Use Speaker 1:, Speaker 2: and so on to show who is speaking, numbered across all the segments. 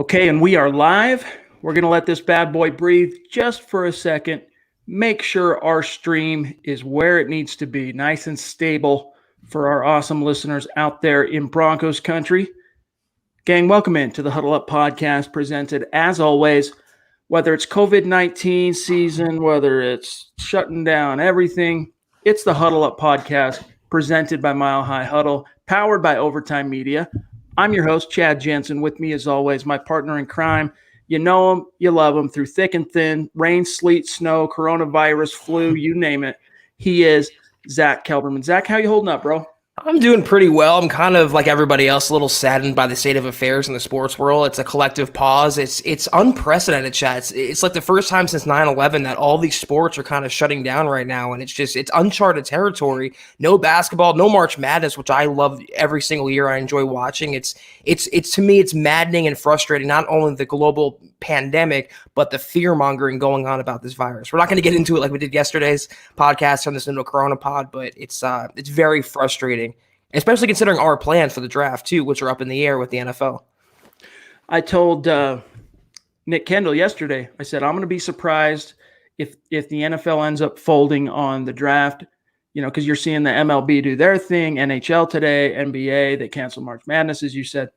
Speaker 1: Okay, and we are live. We're going to let this bad boy breathe just for a second. Make sure our stream is where it needs to be, nice and stable for our awesome listeners out there in Broncos country. Gang, welcome into the Huddle Up podcast, presented as always, whether it's COVID-19 season, whether it's shutting down everything, it's the Huddle Up podcast presented by Mile High Huddle, powered by Overtime Media. I'm your host, Chad Jensen. With me, as always, my partner in crime. You know him, you love him through thick and thin, rain, sleet, snow, coronavirus, flu, you name it. He is Zack Kelberman. Zack, how you holding up, bro?
Speaker 2: I'm doing pretty well. I'm kind of like everybody else, a little saddened by the state of affairs in the sports world. It's a collective pause. It's unprecedented, Chad. It's like the first time since 9/11 that all these sports are kind of shutting down right now, and it's uncharted territory. No basketball, no March Madness, which I love every single year. I enjoy watching. It's to me, it's maddening and frustrating. Not only the global pandemic, but the fear mongering going on about this virus. We're not going to get into it like we did yesterday's podcast, turn this into a Corona pod, but it's very frustrating, especially considering our plans for the draft too, which are up in the air with the NFL.
Speaker 1: I told Nick Kendall yesterday, I said, I'm going to be surprised if the NFL ends up folding on the draft, because you're seeing the MLB do their thing, NHL today, NBA, they canceled March Madness, as you said.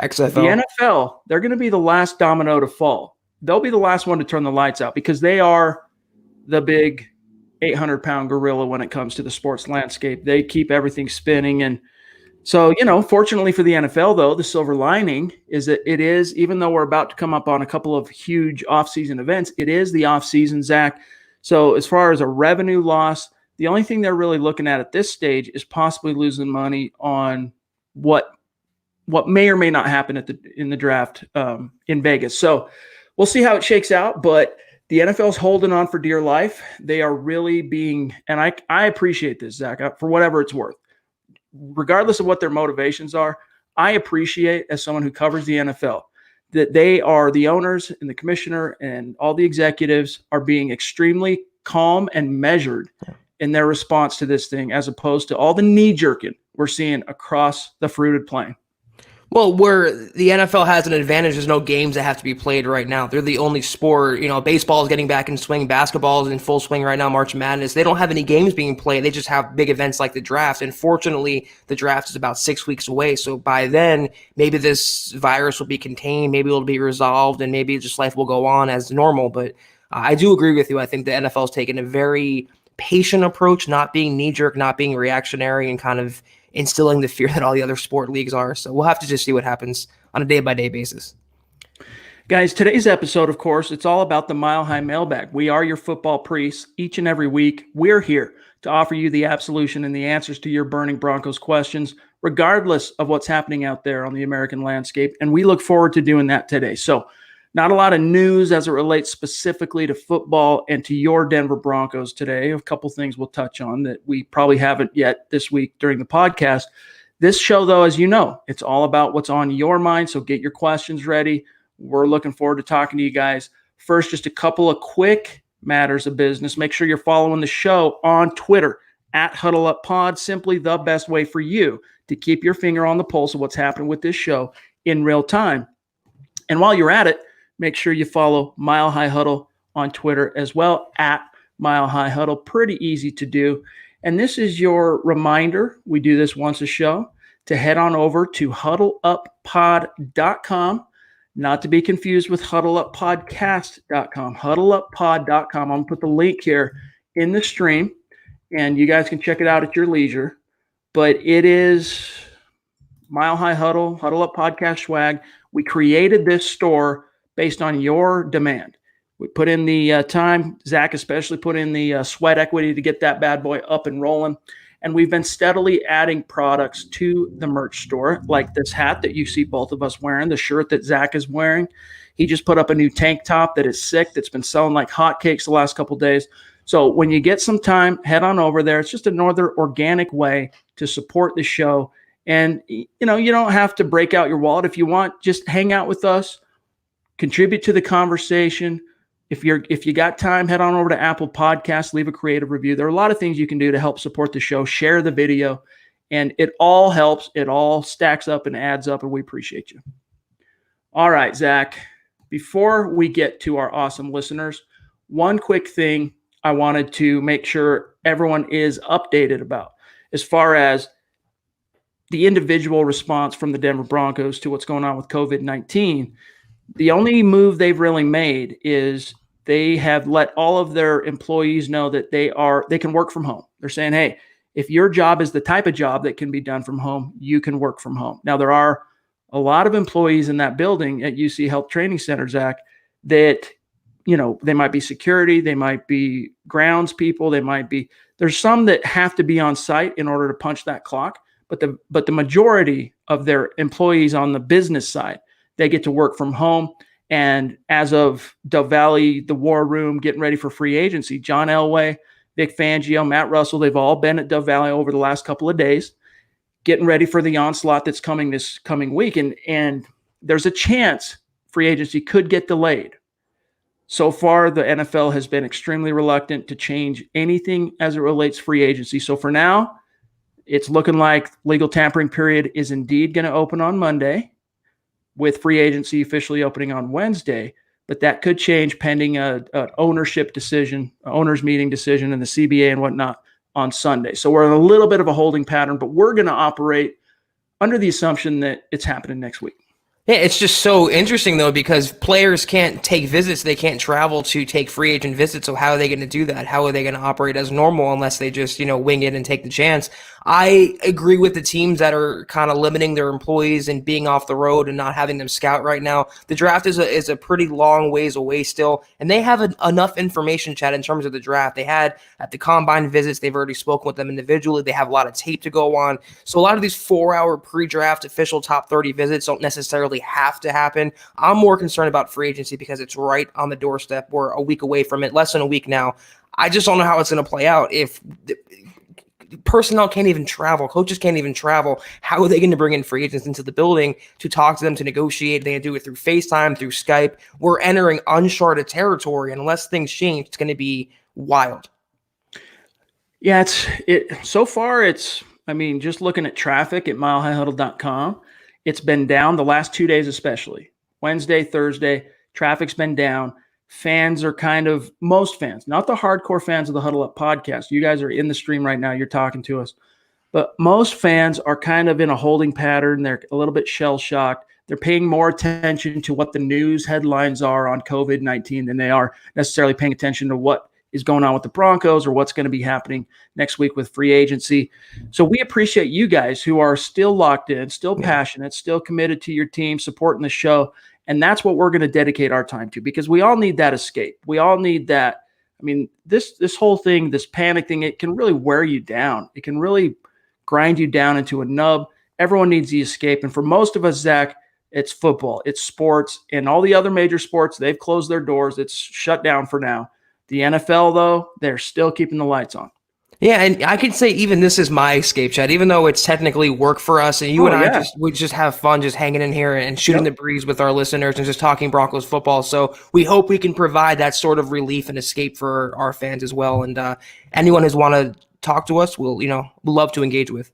Speaker 2: XFL.
Speaker 1: The NFL, they're going to be the last domino to fall. They'll be the last one to turn the lights out because they are the big 800-pound gorilla when it comes to the sports landscape. They keep everything spinning. And so, fortunately for the NFL, though, the silver lining is that it is, even though we're about to come up on a couple of huge offseason events, it is the offseason, Zach. So as far as a revenue loss, the only thing they're really looking at this stage is possibly losing money on what may or may not happen in the draft in Vegas. So we'll see how it shakes out, but the NFL's holding on for dear life. They are really being, and I appreciate this, Zach, for whatever it's worth. Regardless of what their motivations are, I appreciate, as someone who covers the NFL, that they are, the owners and the commissioner and all the executives are being extremely calm and measured in their response to this thing, as opposed to all the knee-jerking we're seeing across the fruited plain.
Speaker 2: Well, where the NFL has an advantage, there's no games that have to be played right now. They're the only sport. Baseball is getting back in swing. Basketball is in full swing right now, March Madness. They don't have any games being played. They just have big events like the draft. And fortunately, the draft is about 6 weeks away. So by then, maybe this virus will be contained. Maybe it'll be resolved, and maybe just life will go on as normal. But I do agree with you. I think the NFL has taken a very patient approach, not being knee-jerk, not being reactionary, and kind of instilling the fear that all the other sport leagues are. So we'll have to just see what happens on a day-by-day basis.
Speaker 1: Guys, today's episode, of course, it's all about the Mile High Mailbag. We are your football priests. Each and every week, we're here to offer you the absolution and the answers to your burning Broncos questions, regardless of what's happening out there on the American landscape. And we look forward to doing that today. So not a lot of news as it relates specifically to football and to your Denver Broncos today. A couple things we'll touch on that we probably haven't yet this week during the podcast. This show, though, as you know, it's all about what's on your mind. So get your questions ready. We're looking forward to talking to you guys. First, just a couple of quick matters of business. Make sure you're following the show on Twitter at Huddle Up Pod. Simply the best way for you to keep your finger on the pulse of what's happening with this show in real time. And while you're at it, make sure you follow Mile High Huddle on Twitter as well, at Mile High Huddle. Pretty easy to do. And this is your reminder, we do this once a show, to head on over to huddleuppod.com, not to be confused with huddleuppodcast.com, huddleuppod.com. I'm going to put the link here in the stream, and you guys can check it out at your leisure. But it is Mile High Huddle, Huddle Up Podcast swag. We created this store based on your demand. We put in the time, Zach especially put in the sweat equity to get that bad boy up and rolling. And we've been steadily adding products to the merch store, like this hat that you see both of us wearing, the shirt that Zach is wearing. He just put up a new tank top that is sick, that's been selling like hotcakes the last couple of days. So when you get some time, head on over there. It's just another organic way to support the show. And, you don't have to break out your wallet. If you want, just hang out with us. Contribute to the conversation. If you got time, head on over to Apple Podcasts, leave a creative review. There are a lot of things you can do to help support the show. Share the video, and it all helps. It all stacks up and adds up, and we appreciate you. All right, Zach, before we get to our awesome listeners, one quick thing I wanted to make sure everyone is updated about as far as the individual response from the Denver Broncos to what's going on with COVID-19. The only move they've really made is they have let all of their employees know that they can work from home. They're saying, hey, if your job is the type of job that can be done from home, you can work from home. Now, there are a lot of employees in that building at UC Health Training Center, Zach, that, they might be security, they might be grounds people, there's some that have to be on site in order to punch that clock. But the majority of their employees on the business side, they get to work from home. And as of Dove Valley, the War Room, getting ready for free agency, John Elway, Vic Fangio, Matt Russell, they've all been at Dove Valley over the last couple of days, getting ready for the onslaught that's coming this coming week. And there's a chance free agency could get delayed. So far, the NFL has been extremely reluctant to change anything as it relates free agency. So for now, it's looking like legal tampering period is indeed going to open on Monday, with free agency officially opening on Wednesday. But that could change pending an ownership decision, owners meeting decision, and the CBA and whatnot on Sunday. So we're in a little bit of a holding pattern, but we're going to operate under the assumption that it's happening next week.
Speaker 2: Yeah, it's just so interesting, though, because players can't take visits. They can't travel to take free agent visits. So how are they going to do that? How are they going to operate as normal unless they just, wing it and take the chance? I agree with the teams that are kind of limiting their employees and being off the road and not having them scout right now. The draft is a pretty long ways away still, and they have enough information, Chad, in terms of the draft. They had at the combine visits, they've already spoken with them individually. They have a lot of tape to go on. So a lot of these 4-hour pre-draft official top 30 visits don't necessarily have to happen. I'm more concerned about free agency because it's right on the doorstep. We're a week away from it, less than a week now. I just don't know how it's going to play out. If personnel can't even travel, coaches can't even travel, how are they going to bring in free agents into the building to talk to them, to negotiate? They do it through FaceTime, through Skype. We're entering uncharted territory, and unless things change, it's going to be wild.
Speaker 1: Yeah, so far just looking at traffic at milehighhuddle.com, it's been down the last 2 days, especially Wednesday, Thursday. Traffic's been down. Fans are most fans, not the hardcore fans of the Huddle Up podcast. You guys are in the stream right now. You're talking to us. But most fans are kind of in a holding pattern. They're a little bit shell-shocked. They're paying more attention to what the news headlines are on COVID-19 than they are necessarily paying attention to what is going on with the Broncos or what's going to be happening next week with free agency. So we appreciate you guys who are still locked in, still passionate, still committed to your team, supporting the show. And that's what we're going to dedicate our time to, because we all need that escape. We all need that. This whole thing, this panic thing, it can really wear you down. It can really grind you down into a nub. Everyone needs the escape. And for most of us, Zach, it's football, it's sports, and all the other major sports, they've closed their doors. It's shut down for now. The NFL, though, they're still keeping the lights on.
Speaker 2: Yeah, and I could say even this is my escape, Chad, even though it's technically work for us, and we just have fun just hanging in here and shooting the breeze with our listeners and just talking Broncos football. So we hope we can provide that sort of relief and escape for our fans as well. And anyone who's want to talk to us, we'll love to engage with.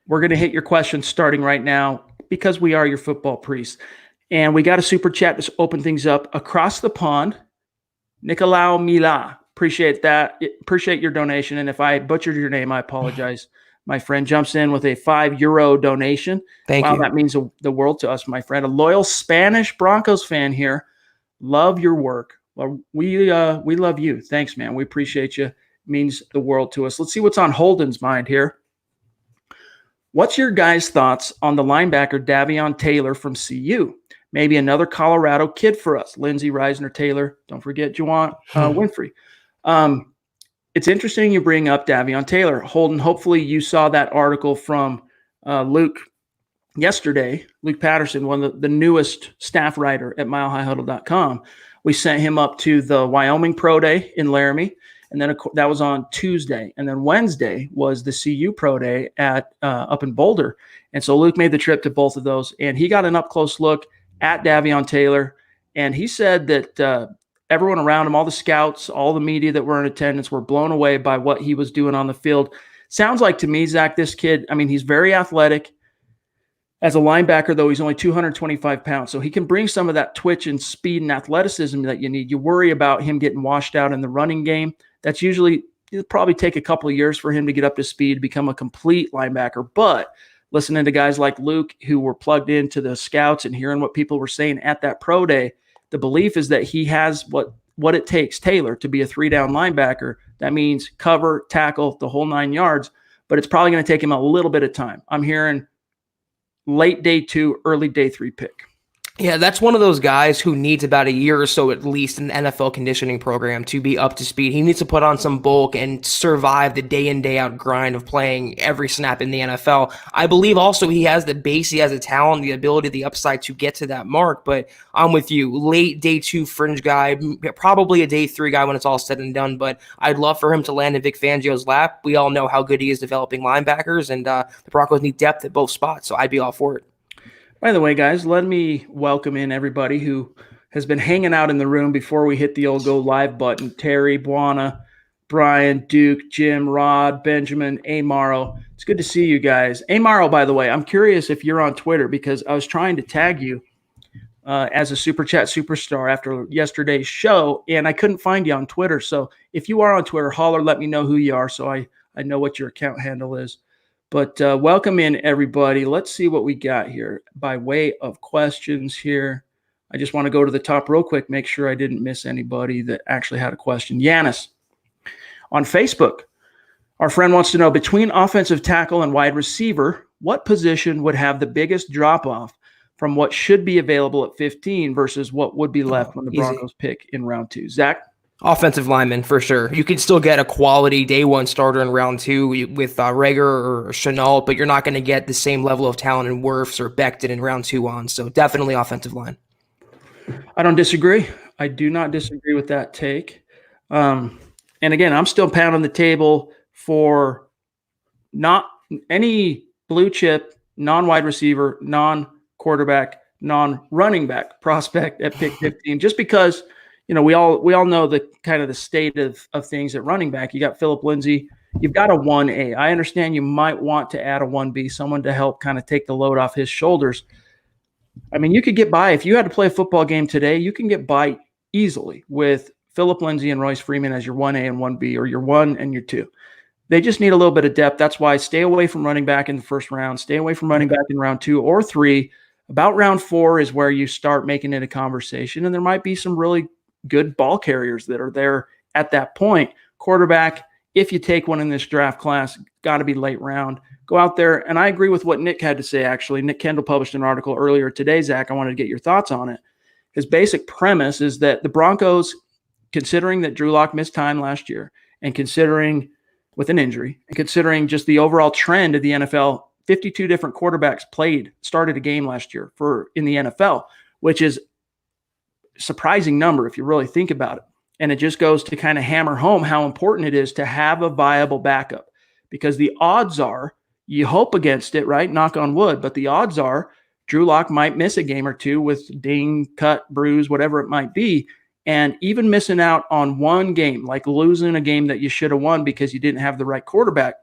Speaker 1: We're going to hit your questions starting right now because we are your football priests. And we got a super chat to open things up across the pond. Nicolau Mila. Appreciate that. Appreciate your donation. And if I butchered your name, I apologize. My friend jumps in with a €5 donation.
Speaker 2: Thank you.
Speaker 1: That means the world to us, my friend. A loyal Spanish Broncos fan here. Love your work. Well, we love you. Thanks, man. We appreciate you. It means the world to us. Let's see what's on Holden's mind here. What's your guys' thoughts on the linebacker Davion Taylor from CU? Maybe another Colorado kid for us. Lindsey, Reisner, Taylor. Don't forget Juwan Winfrey. It's interesting you bring up Davion Taylor. Holden, hopefully you saw that article from Luke yesterday. Luke Patterson, one of the newest staff writer at milehighhuddle.com. We sent him up to the Wyoming Pro Day in Laramie, and then that was on Tuesday. And then Wednesday was the CU Pro Day at up in Boulder. And so Luke made the trip to both of those, and he got an up-close look at Davion Taylor. And he said that everyone around him, all the scouts, all the media that were in attendance were blown away by what he was doing on the field. Sounds like to me, Zach, this kid, he's very athletic. As a linebacker, though, he's only 225 pounds, so he can bring some of that twitch and speed and athleticism that you need. You worry about him getting washed out in the running game. That's usually, it'll probably take a couple of years for him to get up to speed, become a complete linebacker. But listening to guys like Luke who were plugged into the scouts and hearing what people were saying at that pro day, the belief is that he has what it takes, Taylor, to be a 3-down linebacker. That means cover, tackle, the whole 9 yards, but it's probably going to take him a little bit of time. I'm hearing late day 2, early day 3 pick.
Speaker 2: Yeah, that's one of those guys who needs about a year or so at least in an NFL conditioning program to be up to speed. He needs to put on some bulk and survive the day in, day out grind of playing every snap in the NFL. I believe also he has the base, he has the talent, the ability, the upside to get to that mark, but I'm with you. Late day 2 fringe guy, probably a day 3 guy when it's all said and done, but I'd love for him to land in Vic Fangio's lap. We all know how good he is developing linebackers, and the Broncos need depth at both spots, so I'd be all for it.
Speaker 1: By the way, guys, let me welcome in everybody who has been hanging out in the room before we hit the old go live button. Terry, Buana, Brian, Duke, Jim, Rod, Benjamin, Amaro. It's good to see you guys. Amaro, by the way, I'm curious if you're on Twitter because I was trying to tag you as a Super Chat superstar after yesterday's show, and I couldn't find you on Twitter. So if you are on Twitter, holler, let me know who you are so I know what your account handle is. But welcome in, everybody. Let's see what we got here by way of questions here. I just want to go to the top real quick, make sure I didn't miss anybody that actually had a question. Yanis on Facebook. Our friend wants to know, between offensive tackle and wide receiver, what position would have the biggest drop-off from what should be available at 15 versus what would be left when the Broncos pick in round 2? Zach?
Speaker 2: Offensive lineman, for sure. You could still get a quality day 1 starter in round 2 with Rager or Chenault, but you're not going to get the same level of talent in Wirfs or Becton in round 2 on. So definitely offensive line.
Speaker 1: I don't disagree. I do not disagree with that take. And again, I'm still pounding the table for not any blue chip, non-wide receiver, non-quarterback, non-running back prospect at pick 15, just because – we all know the kind of the state of things at running back. You got Phillip Lindsay. You've got a 1A. I understand you might want to add a 1B, someone to help kind of take the load off his shoulders. I mean, you could get by. If you had to play a football game today, you can get by easily with Phillip Lindsay and Royce Freeman as your 1A and 1B, or your 1 and your 2. They just need a little bit of depth. That's why stay away from running back in the first round. Stay away from running back in round 2 or 3. About round 4 is where you start making it a conversation, and there might be some really good ball carriers that are there at that point. Quarterback, if you take one in this draft class, got to be late round. Go out there, and I agree with what Nick had to say, actually. Nick Kendall published an article earlier today, Zach. I wanted to get your thoughts on it. His basic premise is that the Broncos, considering that Drew Lock missed time last year, and considering with an injury, and considering just the overall trend of the NFL, 52 different quarterbacks started a game last year in the NFL, which is surprising number if you really think about it. And it just goes to kind of hammer home how important it is to have a viable backup, because the odds are, you hope against it, right? Knock on wood. But the odds are Drew Lock might miss a game or two with ding, cut, bruise, whatever it might be. And even missing out on one game, like losing a game that you should have won because you didn't have the right quarterback,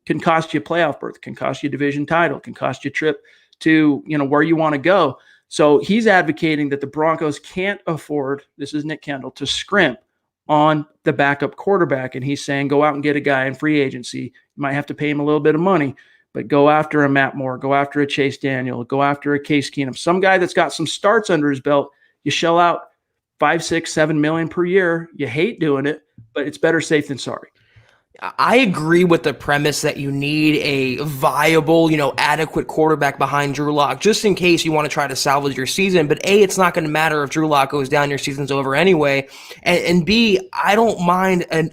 Speaker 1: can cost you a playoff berth, can cost you a division title, can cost you a trip to, where you want to go. So he's advocating that the Broncos can't afford, this is Nick Kendall, to scrimp on the backup quarterback. And he's saying go out and get a guy in free agency. You might have to pay him a little bit of money, but go after a Matt Moore, go after a Chase Daniel, go after a Case Keenum, some guy that's got some starts under his belt. You shell out 5, 6, 7 million per year. You hate doing it, but it's better safe than sorry.
Speaker 2: I agree with the premise that you need a viable, adequate quarterback behind Drew Lock, just in case you want to try to salvage your season. But A, it's not going to matter if Drew Lock goes down, your season's over anyway. And B, I don't mind an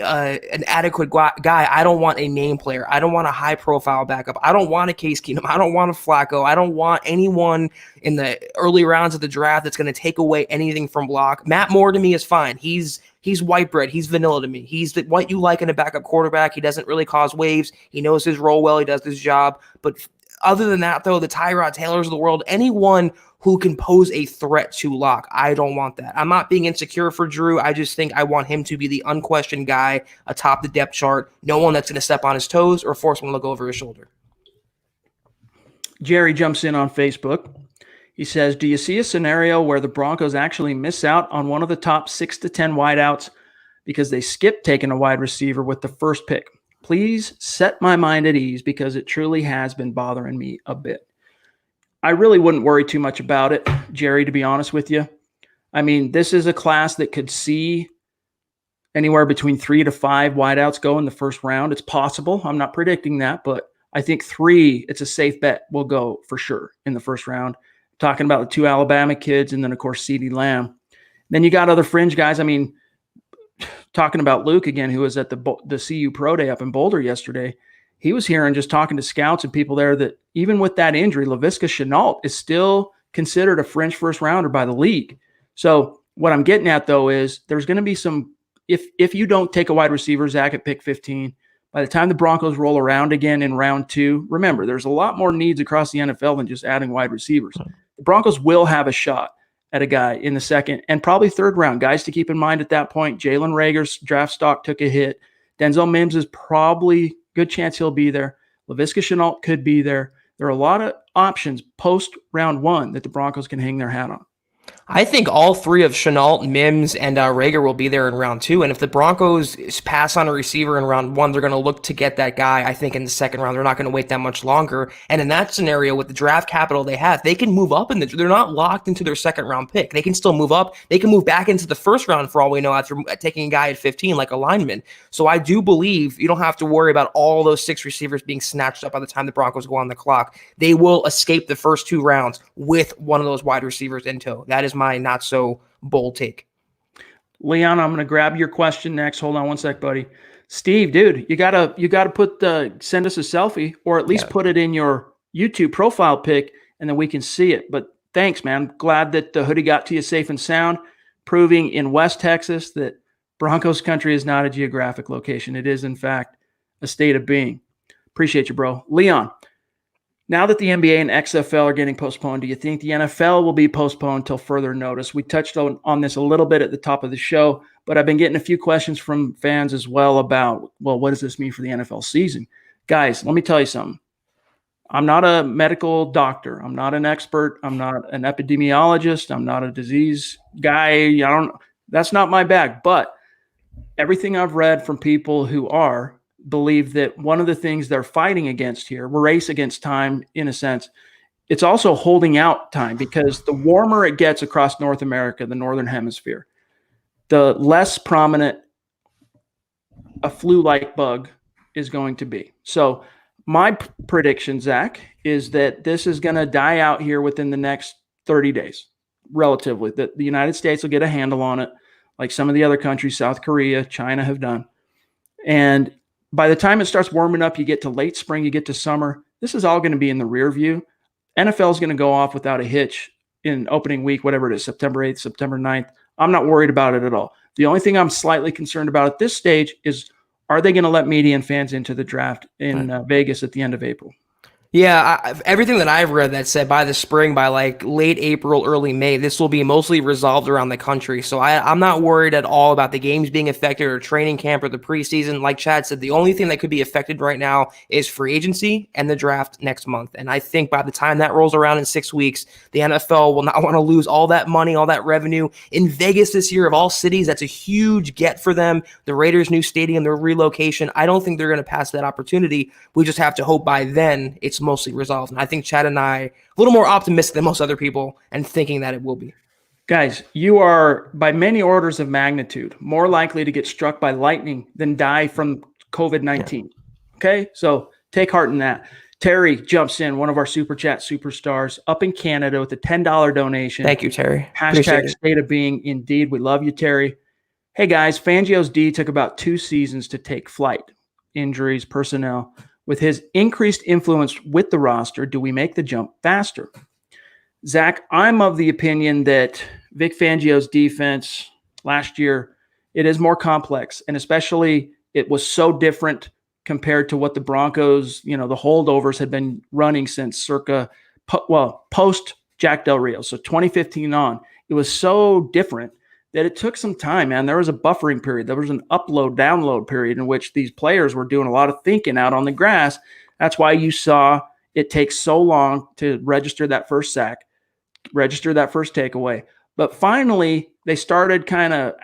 Speaker 2: adequate guy. I don't want a name player. I don't want a high-profile backup. I don't want a Case Keenum. I don't want a Flacco. I don't want anyone in the early rounds of the draft that's going to take away anything from Lock. Matt Moore to me is fine. He's white bread. He's vanilla to me. He's what you like in a backup quarterback. He doesn't really cause waves. He knows his role well. He does his job. But other than that, though, the Tyrod Taylors of the world, anyone who can pose a threat to Lock, I don't want that. I'm not being insecure for Drew. I just think I want him to be the unquestioned guy atop the depth chart. No one that's going to step on his toes or force him to look over his shoulder.
Speaker 1: Jerry jumps in on Facebook. He says, do you see a scenario where the Broncos actually miss out on one of the top 6 to 10 wideouts because they skipped taking a wide receiver with the first pick? Please set my mind at ease because it truly has been bothering me a bit. I really wouldn't worry too much about it, Jerry, to be honest with you. I mean, this is a class that could see anywhere between 3 to 5 wideouts go in the first round. It's possible. I'm not predicting that, but I think 3, it's a safe bet, will go for sure in the first round. Talking about the 2 Alabama kids, and then, of course, CeeDee Lamb. Then you got other fringe guys. I mean, talking about Luke again, who was at the CU Pro Day up in Boulder yesterday, he was hearing, just talking to scouts and people there, that even with that injury, Laviska Shenault is still considered a fringe first rounder by the league. So what I'm getting at, though, is there's going to be some, if you don't take a wide receiver, Zach, at pick 15, by the time the Broncos roll around again in round 2, remember, there's a lot more needs across the NFL than just adding wide receivers. The Broncos will have a shot at a guy in the second and probably third round. Guys to keep in mind at that point, Jalen Reagor's draft stock took a hit. Denzel Mims is probably good chance he'll be there. Laviska Shenault could be there. There are a lot of options post round 1 that the Broncos can hang their hat on.
Speaker 2: I think all 3 of Shenault, Mims, and Reagor will be there in round 2. And if the Broncos pass on a receiver in round 1, they're going to look to get that guy, I think, in the second round. They're not going to wait that much longer. And in that scenario, with the draft capital they have, they can move up. They're not locked into their second round pick. They can still move up. They can move back into the first round for all we know after taking a guy at 15 like a lineman. So I do believe you don't have to worry about all those 6 receivers being snatched up by the time the Broncos go on the clock. They will escape the first 2 rounds with one of those wide receivers in tow. That is my not so bold take.
Speaker 1: Leon, I'm going to grab your question next. Hold on one sec, buddy. Steve, dude, you gotta send us a selfie, or at least put it in your YouTube profile pic, and then we can see it. But thanks, man. Glad that the hoodie got to you safe and sound, proving in West Texas that Broncos country is not a geographic location. It is, in fact, a state of being. Appreciate you, bro. Leon, now that the NBA and XFL are getting postponed, do you think the NFL will be postponed until further notice? We touched on this a little bit at the top of the show, but I've been getting a few questions from fans as well about, well, what does this mean for the NFL season? Guys, let me tell you something. I'm not a medical doctor. I'm not an expert. I'm not an epidemiologist. I'm not a disease guy. That's not my bag. But everything I've read from people who are, believe that one of the things they're fighting against here, we're race against time in a sense, it's also holding out time, because the warmer it gets across North America, the Northern Hemisphere, the less prominent a flu-like bug is going to be. So my prediction, Zach, is that this is going to die out here within the next 30 days, relatively. That the United States will get a handle on it, like some of the other countries, South Korea, China, have done. And by the time it starts warming up, you get to late spring, you get to summer, this is all going to be in the rear view. NFL is going to go off without a hitch in opening week, whatever it is, September 8th, September 9th. I'm not worried about it at all. The only thing I'm slightly concerned about at this stage is, are they going to let media and fans into the draft in Vegas at the end of April?
Speaker 2: Yeah, everything that I've read that said by the spring, by like late April, early May, this will be mostly resolved around the country. So I'm not worried at all about the games being affected or training camp or the preseason. Like Chad said, the only thing that could be affected right now is free agency and the draft next month. And I think by the time that rolls around in 6 weeks, the NFL will not want to lose all that money, all that revenue. In Vegas this year, of all cities, that's a huge get for them. The Raiders' new stadium, their relocation, I don't think they're going to pass that opportunity. We just have to hope by then it's mostly resolved. And I think Chad and I a little more optimistic than most other people and thinking that it will be.
Speaker 1: Guys, you are by many orders of magnitude more likely to get struck by lightning than die from COVID-19. Yeah. Okay, so take heart in that. Terry jumps in, one of our Super Chat superstars up in Canada, with a $10 donation.
Speaker 2: Thank you, Terry.
Speaker 1: Hashtag state of being. Indeed, we love you, Terry. Hey guys, Fangio's D took about 2 seasons to take flight. Injuries, personnel. With his increased influence with the roster, do we make the jump faster? Zach, I'm of the opinion that Vic Fangio's defense last year, it is more complex, and especially it was so different compared to what the Broncos, the holdovers had been running since post Jack Del Rio. So 2015 on, it was so different that it took some time, man. There was a buffering period. There was an upload, download period in which these players were doing a lot of thinking out on the grass. That's why you saw it takes so long to register that first sack, register that first takeaway. But finally, they started kind of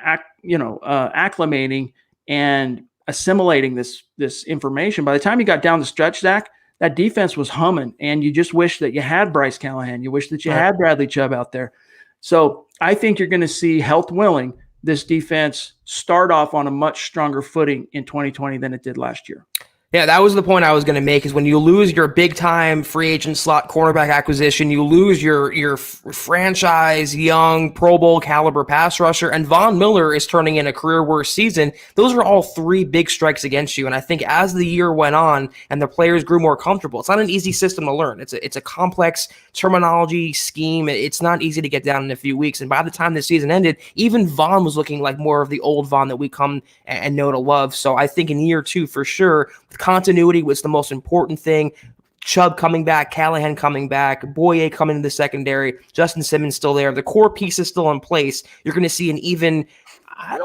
Speaker 1: acclimating and assimilating this information. By the time you got down the stretch, Zach, that defense was humming, and you just wish that you had Bryce Callahan. You wish that you had Bradley Chubb out there. So I think you're going to see, health willing, this defense start off on a much stronger footing in 2020 than it did last year.
Speaker 2: Yeah, that was the point I was going to make, is when you lose your big-time free agent slot cornerback acquisition, you lose your franchise, young, Pro Bowl caliber pass rusher, and Von Miller is turning in a career-worst season. Those are all three big strikes against you, and I think as the year went on and the players grew more comfortable, it's not an easy system to learn. It's a complex terminology scheme. It's not easy to get down in a few weeks, and by the time the season ended, even Von was looking like more of the old Von that we come and know to love. So I think in year two, for sure, continuity was the most important thing. Chubb coming back, Callahan coming back, Boye coming to the secondary, Justin Simmons still there. The core piece is still in place. You're going to see an even,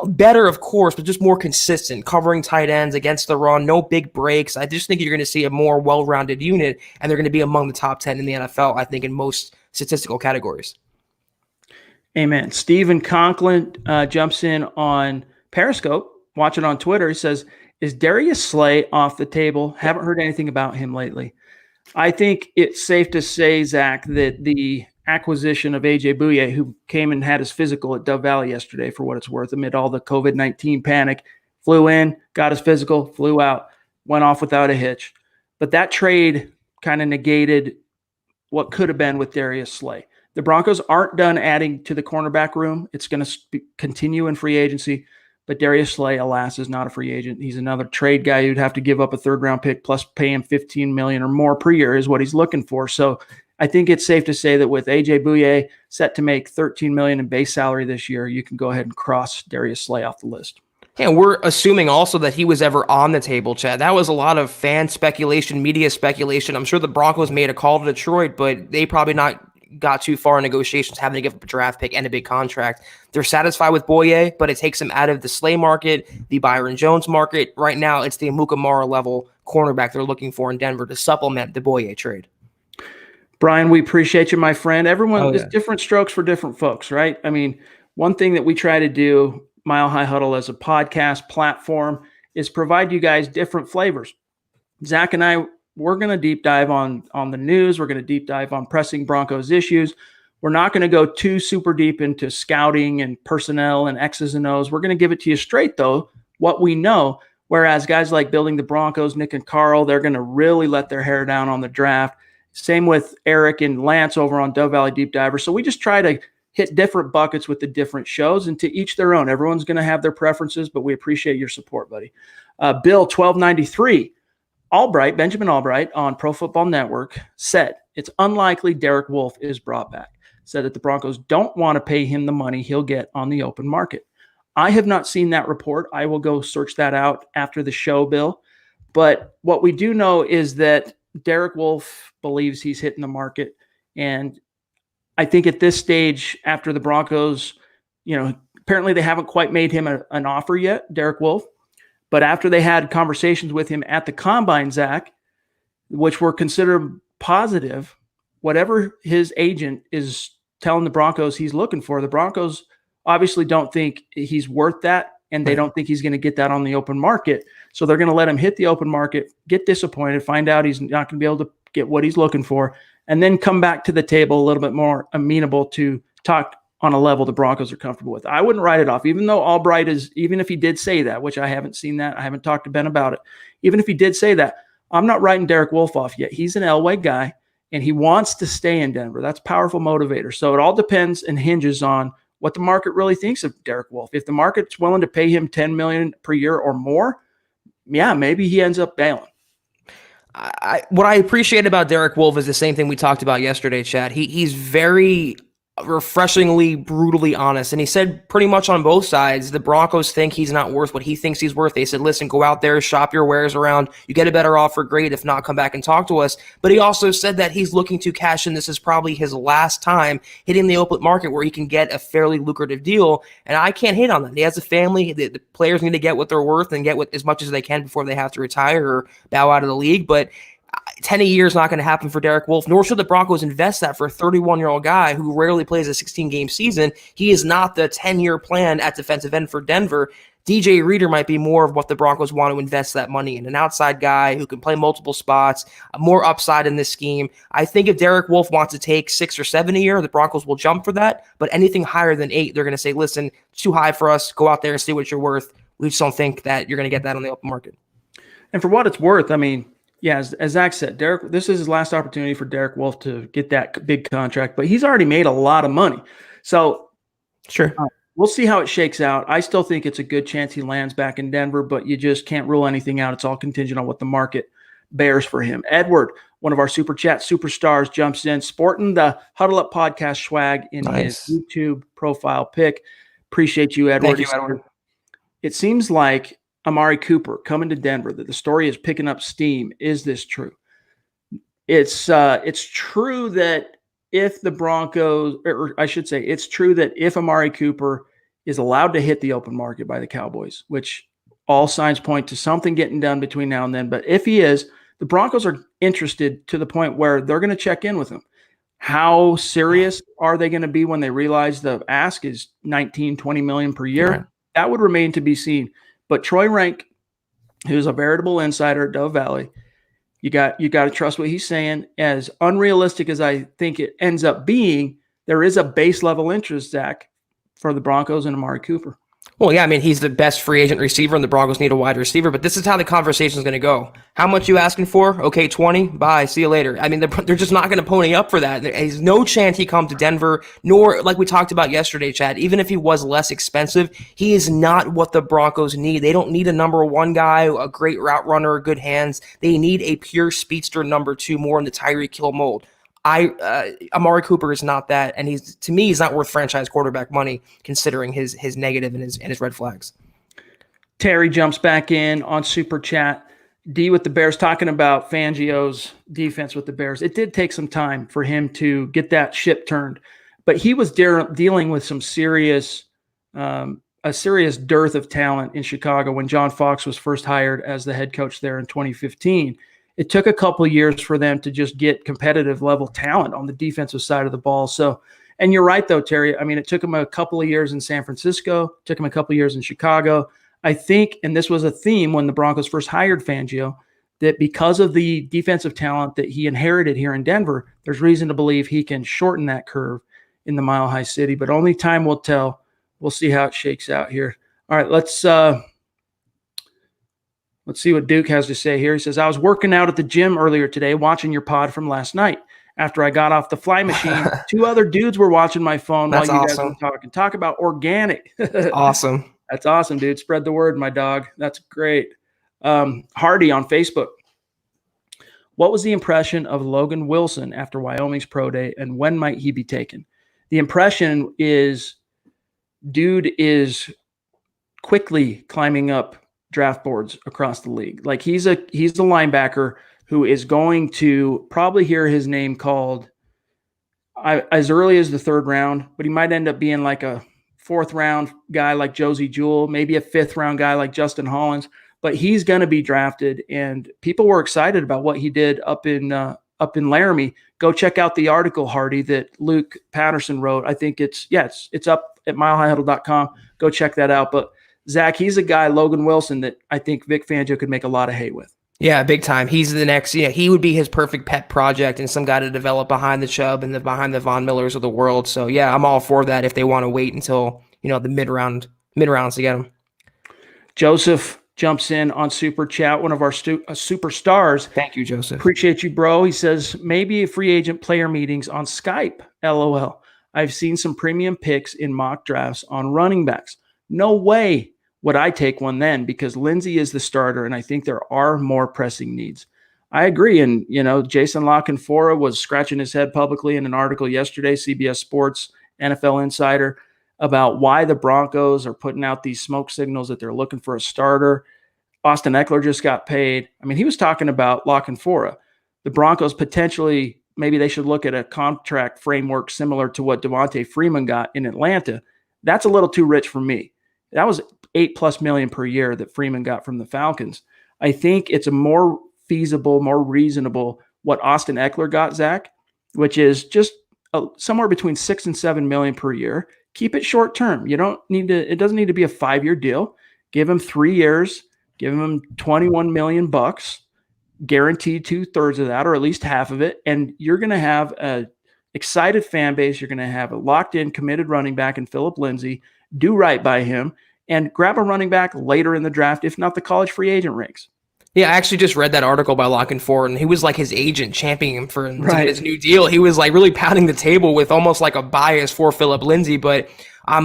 Speaker 2: better, of course, but just more consistent, covering tight ends against the run, no big breaks. I just think you're going to see a more well-rounded unit, and they're going to be among the top 10 in the NFL, I think, in most statistical categories.
Speaker 1: Amen. Stephen Conklin jumps in on Periscope, watching on Twitter. He says, is Darius Slay off the table? Haven't heard anything about him lately. I think it's safe to say, Zach, that the acquisition of A.J. Bouye, who came and had his physical at Dove Valley yesterday, for what it's worth, amid all the COVID-19 panic, flew in, got his physical, flew out, went off without a hitch. But that trade kind of negated what could have been with Darius Slay. The Broncos aren't done adding to the cornerback room. It's going to continue in free agency. But Darius Slay, alas, is not a free agent. He's another trade guy you'd have to give up a third-round pick plus pay him $15 million or more per year is what he's looking for. So I think it's safe to say that with A.J. Bouye set to make $13 million in base salary this year, you can go ahead and cross Darius Slay off the list.
Speaker 2: Yeah, we're assuming also that he was ever on the table, Chad. That was a lot of fan speculation, media speculation. I'm sure the Broncos made a call to Detroit, but they probably not got too far in negotiations, having to give up a draft pick and a big contract. They're satisfied with Boye, but it takes them out of the Slay market, the Byron Jones market. Right now, it's the Amukamara level cornerback they're looking for in Denver to supplement the Boye trade.
Speaker 1: Brian, we appreciate you, my friend. Everyone, there's different strokes for different folks, right? I mean, one thing that we try to do, Mile High Huddle as a podcast platform, is provide you guys different flavors. Zach and I, we're going to deep dive on the news. We're going to deep dive on pressing Broncos issues. We're not going to go too super deep into scouting and personnel and X's and O's. We're going to give it to you straight, though, what we know. Whereas guys like Building the Broncos, Nick and Carl, they're going to really let their hair down on the draft. Same with Eric and Lance over on Dove Valley Deep Diver. So we just try to hit different buckets with the different shows, and to each their own. Everyone's going to have their preferences, but we appreciate your support, buddy. Bill 1293. Benjamin Albright on Pro Football Network said it's unlikely Derek Wolfe is brought back. Said that the Broncos don't want to pay him the money he'll get on the open market. I have not seen that report. I will go search that out after the show, Bill. But what we do know is that Derek Wolfe believes he's hitting the market. And I think at this stage, after the Broncos, apparently they haven't quite made him an offer yet, Derek Wolfe. But after they had conversations with him at the Combine, Zach, which were considered positive, whatever his agent is telling the Broncos he's looking for, the Broncos obviously don't think he's worth that, and they don't think he's going to get that on the open market. So they're going to let him hit the open market, get disappointed, find out he's not going to be able to get what he's looking for, and then come back to the table a little bit more amenable to talk on a level the Broncos are comfortable with. I wouldn't write it off, even though Albright even if he did say that, which I haven't seen that, I haven't talked to Ben about it. Even if he did say that, I'm not writing Derek Wolfe off yet. He's an Elway guy, and he wants to stay in Denver. That's a powerful motivator. So it all depends and hinges on what the market really thinks of Derek Wolfe. If the market's willing to pay him $10 million per year or more, yeah, maybe he ends up bailing.
Speaker 2: What I appreciate about Derek Wolfe is the same thing we talked about yesterday, Chad. He's very refreshingly brutally honest, and he said pretty much on both sides the Broncos think he's not worth what he thinks he's worth. They said, listen, go out there, shop your wares around, you get a better offer, great. If not, come back and talk to us. But he also said that he's looking to cash in. This is probably his last time hitting the open market where he can get a fairly lucrative deal, and I can't hate on that. He has a family. The players need to get what they're worth and get as much as they can before they have to retire or bow out of the league. But 10 a year is not going to happen for Derek Wolfe, nor should the Broncos invest that for a 31-year-old guy who rarely plays a 16-game season. He is not the 10-year plan at defensive end for Denver. DJ Reader might be more of what the Broncos want to invest that money in, an outside guy who can play multiple spots, more upside in this scheme. I think if Derek Wolfe wants to take 6 or 7 a year, the Broncos will jump for that, but anything higher than 8, they're going to say, listen, it's too high for us. Go out there and see what you're worth. We just don't think that you're going to get that on the open market.
Speaker 1: And for what it's worth, I mean, yeah, as Zach said, this is his last opportunity for Derek Wolfe to get that big contract, but he's already made a lot of money. So
Speaker 2: sure.
Speaker 1: We'll see how it shakes out. I still think it's a good chance he lands back in Denver, but you just can't rule anything out. It's all contingent on what the market bears for him. Edward, one of our Super Chat superstars, jumps in, sporting the Huddle Up podcast swag in his YouTube profile pic. Appreciate you, Edward.
Speaker 2: Thank you, Edward.
Speaker 1: It seems like Amari Cooper coming to Denver, that the story is picking up steam. Is this true? It's true that if the Broncos, or I should say, it's true that if Amari Cooper is allowed to hit the open market by the Cowboys, which all signs point to something getting done between now and then, but if he is, the Broncos are interested to the point where they're going to check in with him. How serious are they going to be when they realize the ask is 19, 20 million per year? Right. That would remain to be seen. But Troy Rank, who's a veritable insider at Dove Valley, you got to trust what he's saying. As unrealistic as I think it ends up being, there is a base level interest, Zach, for the Broncos and Amari Cooper.
Speaker 2: Well, yeah, I mean, he's the best free agent receiver, and the Broncos need a wide receiver, but this is how the conversation is going to go. How much you asking for? Okay, 20? Bye, see you later. I mean, they're just not going to pony up for that. There's no chance he comes to Denver, nor, like we talked about yesterday, Chad, even if he was less expensive, he is not what the Broncos need. They don't need a number 1 guy, a great route runner, good hands. They need a pure speedster number 2, more in the Tyreek Hill mold. Amari Cooper is not that, and to me he's not worth franchise quarterback money considering his negative and his red flags.
Speaker 1: Terry jumps back in on Super Chat. D with the Bears, talking about Fangio's defense with the Bears. It did take some time for him to get that ship turned, but he was dealing with some serious dearth of talent in Chicago when John Fox was first hired as the head coach there in 2015. It took a couple of years for them to just get competitive level talent on the defensive side of the ball. So, and you're right though, Terry. I mean, it took him a couple of years in San Francisco, took him a couple of years in Chicago. I think, and this was a theme when the Broncos first hired Fangio, that because of the defensive talent that he inherited here in Denver, there's reason to believe he can shorten that curve in the Mile High City, but only time will tell. We'll see how it shakes out here. All right, let's see what Duke has to say here. He says, I was working out at the gym earlier today watching your pod from last night. After I got off the fly machine, 2 other dudes were watching my phone while you guys were talking. Talk about organic.
Speaker 2: Awesome.
Speaker 1: That's awesome, dude. Spread the word, my dog. That's great. Hardy on Facebook. What was the impression of Logan Wilson after Wyoming's pro day, and when might he be taken? The impression is dude is quickly climbing up draft boards across the league. Like he's the linebacker who is going to probably hear his name called as early as the 3rd round, but he might end up being like a 4th round guy like Josie Jewell, maybe a 5th round guy like Justin Hollins, but he's going to be drafted. And people were excited about what he did up in Laramie. Go check out the article, Hardy, that Luke Patterson wrote. I think it's up at milehighhuddle.com. Go check that out. But Zach, he's a guy, Logan Wilson, that I think Vic Fangio could make a lot of hay with.
Speaker 2: Yeah, big time. He's the next, he would be his perfect pet project and some guy to develop behind the Chubb and behind the Von Millers of the world. So yeah, I'm all for that if they want to wait until, the mid-rounds to get him.
Speaker 1: Joseph jumps in on Super Chat, one of our superstars.
Speaker 2: Thank you, Joseph.
Speaker 1: Appreciate you, bro. He says, maybe a free agent player meetings on Skype, LOL. I've seen some premium picks in mock drafts on running backs. No way would I take one then, because Lindsey is the starter, and I think there are more pressing needs. I agree. And, Jason LaCanfora was scratching his head publicly in an article yesterday, CBS Sports, NFL Insider, about why the Broncos are putting out these smoke signals that they're looking for a starter. Austin Eckler just got paid. I mean, he was talking about LaCanfora. The Broncos potentially, maybe they should look at a contract framework similar to what Devontae Freeman got in Atlanta. That's a little too rich for me. That was $8+ million per year that Freeman got from the Falcons. I think it's a more feasible, more reasonable what Austin Eckler got, Zach, which is just somewhere between 6 and 7 million per year. Keep it short term. You don't need to. It doesn't need to be a 5-year deal. Give him 3 years. Give him 21 million bucks, guaranteed 2/3 of that, or at least half of it, and you're going to have a excited fan base. You're going to have a locked-in, committed running back in Philip Lindsay. Do right by him and grab a running back later in the draft, if not the college free agent ranks.
Speaker 2: Yeah, I actually just read that article by Lock and Ford, and he was like his agent championing him for
Speaker 1: Right.
Speaker 2: his new deal. He was like really pounding the table with almost like a bias for Philip Lindsay. But I'm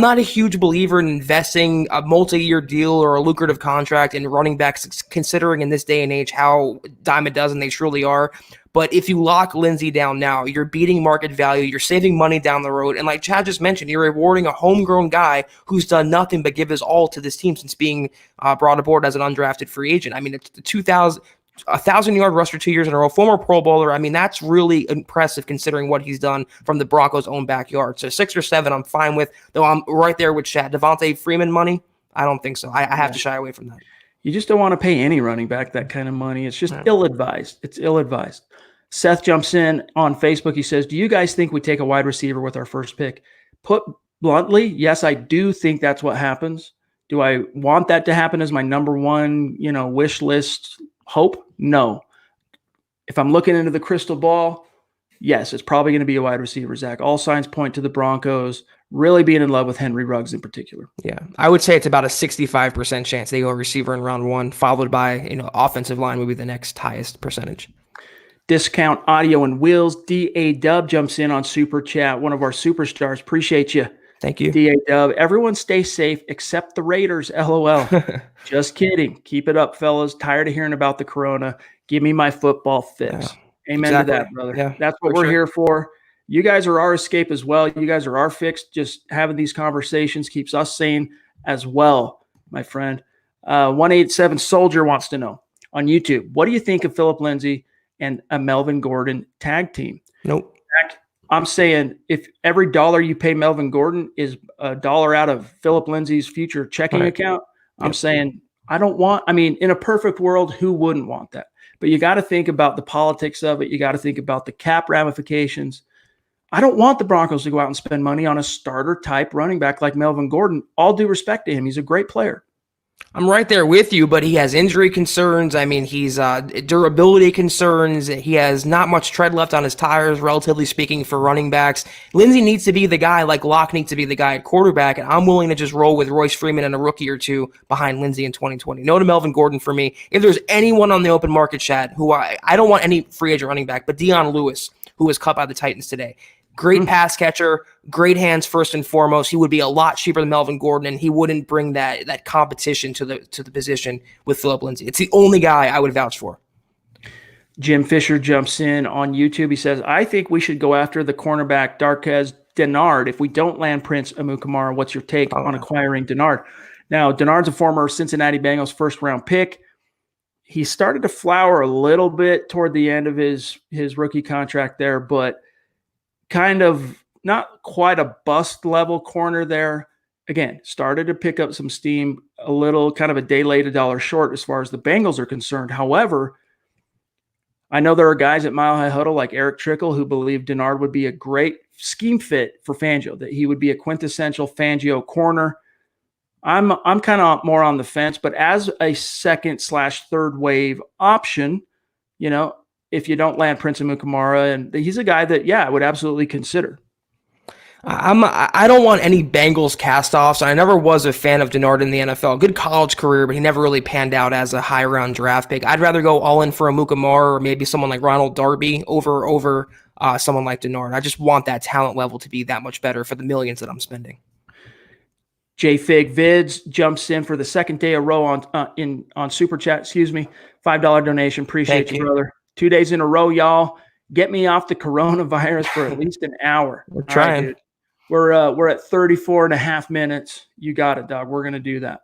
Speaker 2: not a huge believer in investing a multi-year deal or a lucrative contract in running backs, considering in this day and age how dime a dozen they truly are. But if you lock Lindsay down now, you're beating market value, you're saving money down the road. And like Chad just mentioned, you're rewarding a homegrown guy who's done nothing but give his all to this team since being brought aboard as an undrafted free agent. I mean, it's the 1,000-yard rusher 2 years in a row, former Pro Bowler. I mean, that's really impressive considering what he's done from the Broncos' own backyard. So 6 or 7, I'm fine with, though I'm right there with Chad. Devontae Freeman money, I don't think so. I have to shy away from that.
Speaker 1: You just don't want to pay any running back that kind of money. It's just ill-advised. It's ill-advised. Seth jumps in on Facebook. He says, do you guys think we take a wide receiver with our first pick? Put bluntly, yes, I do think that's what happens. Do I want that to happen as my number one, wish list hope? No. If I'm looking into the crystal ball, yes, it's probably going to be a wide receiver, Zach. All signs point to the Broncos really being in love with Henry Ruggs in particular.
Speaker 2: Yeah, I would say it's about a 65% chance they go receiver in round 1, followed by, offensive line would be the next highest percentage.
Speaker 1: Discount Audio and Wheels. D.A. Dub jumps in on Super Chat, one of our superstars. Appreciate you.
Speaker 2: Thank you.
Speaker 1: D.A. Dub. Everyone stay safe except the Raiders. LOL. Just kidding. Keep it up, fellas. Tired of hearing about the corona. Give me my football fix. Yeah, amen to that, brother. Yeah, that's what we're here for. You guys are our escape as well. You guys are our fix. Just having these conversations keeps us sane as well, my friend. 187 Soldier wants to know on YouTube, what do you think of Philip Lindsay and a Melvin Gordon tag team?
Speaker 2: Nope.
Speaker 1: I'm saying if every dollar you pay Melvin Gordon is a dollar out of Philip Lindsay's future checking account, I'm saying in a perfect world, who wouldn't want that? But you got to think about the politics of it. You got to think about the cap ramifications. I don't want the Broncos to go out and spend money on a starter type running back like Melvin Gordon. All due respect to him. He's a great player.
Speaker 2: I'm right there with you, but he has injury concerns. I mean, he's durability concerns. He has not much tread left on his tires, relatively speaking, for running backs. Lindsay needs to be the guy like Locke needs to be the guy at quarterback, and I'm willing to just roll with Royce Freeman and a rookie or two behind Lindsay in 2020. No to Melvin Gordon for me. If there's anyone on the open market, Chad, who I don't want any free agent running back, but Dion Lewis, who was cut by the Titans today. Great pass catcher, great hands first and foremost. He would be a lot cheaper than Melvin Gordon, and he wouldn't bring that competition to the position with Philip Lindsay. It's the only guy I would vouch for.
Speaker 1: Jim Fisher jumps in on YouTube. He says, I think we should go after the cornerback Darquez Denard if we don't land Prince Amukamara. What's your take on acquiring Denard? Now, Denard's a former Cincinnati Bengals first-round pick. He started to flower a little bit toward the end of his rookie contract there, but kind of not quite a bust level corner there. Again, started to pick up some steam a little, kind of a day late, a dollar short as far as the Bengals are concerned. However, I know there are guys at Mile High Huddle like Eric Trickle who believe Denard would be a great scheme fit for Fangio, that he would be a quintessential Fangio corner. I'm kind of more on the fence, but as a second/third wave option, if you don't land Prince Amukamara, and he's a guy that, I would absolutely consider.
Speaker 2: I don't want any Bengals cast-offs. I never was a fan of Denard in the NFL. Good college career, but he never really panned out as a high-round draft pick. I'd rather go all in for Amukamara or maybe someone like Ronald Darby over someone like Denard. I just want that talent level to be that much better for the millions that I'm spending.
Speaker 1: JFig Vids jumps in for the second day a row on Super Chat. $5 donation. Appreciate you, brother. 2 days in a row, y'all. Get me off the coronavirus for at least an hour.
Speaker 2: We're trying.
Speaker 1: Right, we're at 34 and a half minutes. You got it, dog. We're going to do that.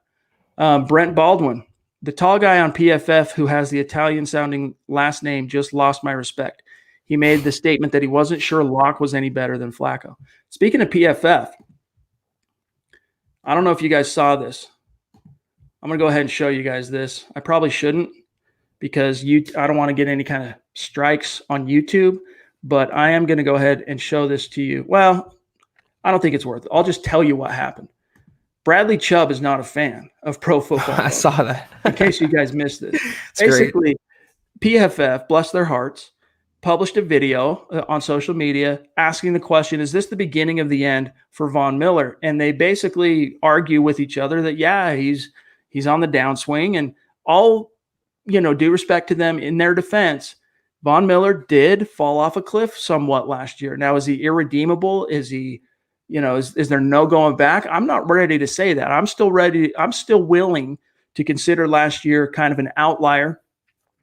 Speaker 1: Brent Baldwin, the tall guy on PFF who has the Italian-sounding last name, just lost my respect. He made the statement that he wasn't sure Locke was any better than Flacco. Speaking of PFF, I don't know if you guys saw this. I'm going to go ahead and show you guys this. I probably shouldn't, because I don't want to get any kind of strikes on YouTube, but I am going to go ahead and show this to you. Well, I don't think it's worth it. I'll just tell you what happened. Bradley Chubb is not a fan of Pro Football
Speaker 2: I
Speaker 1: Focus,
Speaker 2: saw that.
Speaker 1: in case you guys missed this.
Speaker 2: It's great.
Speaker 1: Basically, PFF, bless their hearts, published a video on social media asking the question, is this the beginning of the end for Von Miller? And they basically argue with each other that, yeah, he's on the downswing. And all, due respect to them, in their defense, Von Miller did fall off a cliff somewhat last year. Now, is he irredeemable? Is he, is there no going back? I'm not ready to say that. I'm still willing to consider last year kind of an outlier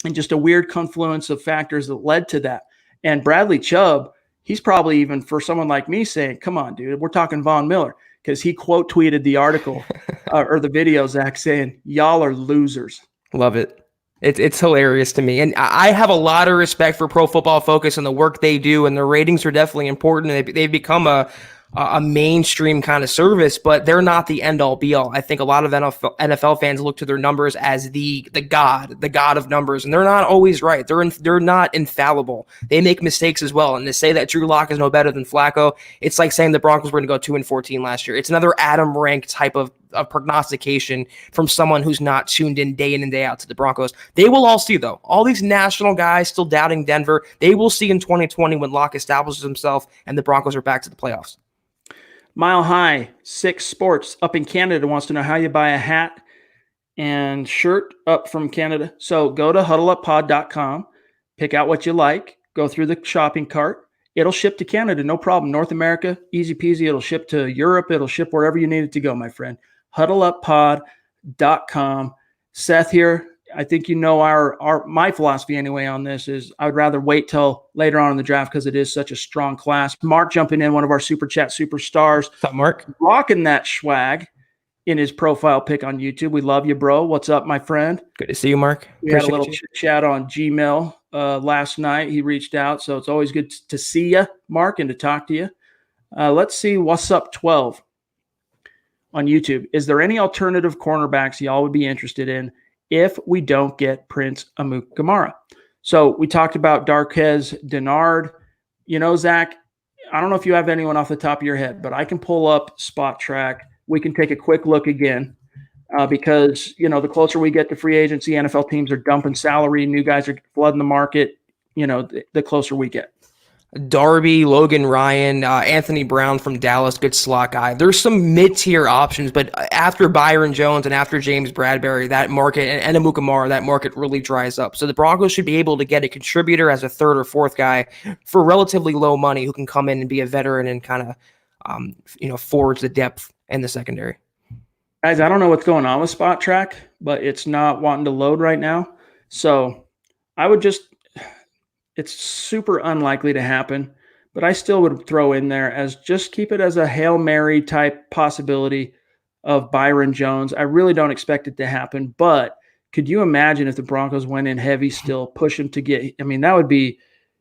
Speaker 1: and just a weird confluence of factors that led to that. And Bradley Chubb, he's probably even, for someone like me, saying, come on, dude, we're talking Von Miller, because he quote tweeted the article or the video, Zach, saying, y'all are losers.
Speaker 2: Love it. It's hilarious to me. And I have a lot of respect for Pro Football Focus and the work they do, and their ratings are definitely important. They've become a mainstream kind of service, but they're not the end all be all. I think a lot of NFL fans look to their numbers as the god of numbers, and they're not always right. They're not infallible. They make mistakes as well. And to say that Drew Lock is no better than Flacco, it's like saying the Broncos were going to go 2-14 last year. It's another Adam Rank type of prognostication from someone who's not tuned in and day out to the Broncos. They will all see, though. All these national guys still doubting Denver, they will see in 2020 when Lock establishes himself and the Broncos are back to the playoffs.
Speaker 1: Mile High 6 Sports up in Canada wants to know how you buy a hat and shirt up from Canada. So go to huddleuppod.com, pick out what you like, go through the shopping cart. It'll ship to Canada, no problem. North America, easy peasy. It'll ship to Europe. It'll ship wherever you need it to go, my friend. huddleuppod.com. Seth here. I think my philosophy anyway on this is I would rather wait till later on in the draft because it is such a strong class. Mark jumping in, one of our Super Chat superstars.
Speaker 2: What's up, Mark?
Speaker 1: Rocking that swag in his profile pic on YouTube. We love you, bro. What's up, my friend?
Speaker 2: Good to see you, Mark.
Speaker 1: We had a little chit-chat on Gmail last night. He reached out, so it's always good to see you, Mark, and to talk to you. Let's see what's up 12 on YouTube. Is there any alternative cornerbacks y'all would be interested in if we don't get Prince Amukamara? So we talked about Darquez Denard. Zach, I don't know if you have anyone off the top of your head, but I can pull up Spot Track. We can take a quick look again because, the closer we get to free agency, NFL teams are dumping salary, new guys are flooding the market, the closer we get.
Speaker 2: Darby, Logan Ryan, Anthony Brown from Dallas, good slot guy. There's some mid-tier options, but after Byron Jones and after James Bradbury, that market, and Amukamara, that market really dries up. So the Broncos should be able to get a contributor as a third or fourth guy for relatively low money who can come in and be a veteran and kind of, forge the depth in the secondary.
Speaker 1: Guys, I don't know what's going on with Spot Track, but it's not wanting to load right now. So I would it's super unlikely to happen, but I still would throw in there as just keep it as a Hail Mary type possibility of Byron Jones. I really don't expect it to happen, but could you imagine if the Broncos went in heavy still, push him to get, that would be,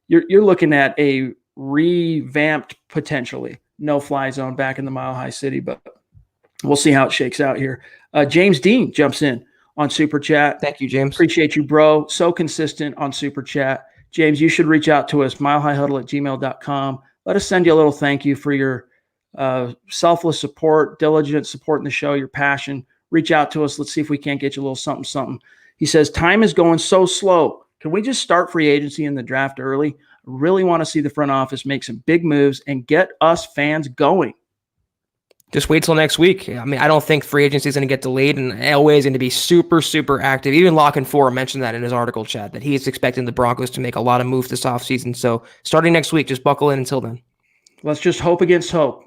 Speaker 1: you're looking at a revamped, potentially no-fly zone back in the Mile High City, but we'll see how it shakes out here. James Dean jumps in on Super Chat.
Speaker 2: Thank you, James.
Speaker 1: Appreciate you, bro. So consistent on Super Chat. James, you should reach out to us, milehighhuddle@gmail.com. Let us send you a little thank you for your selfless support, diligent support in the show, your passion. Reach out to us. Let's see if we can't get you a little something, something. He says, time is going so slow. Can we just start free agency in the draft early? I really want to see the front office make some big moves and get us fans going.
Speaker 2: Just wait till next week. I don't think free agency is going to get delayed, and Elway is going to be super, super active. Even Lock and 4 mentioned that in his article chat, that he is expecting the Broncos to make a lot of moves this offseason. So starting next week, just buckle in until then.
Speaker 1: Let's just hope against hope.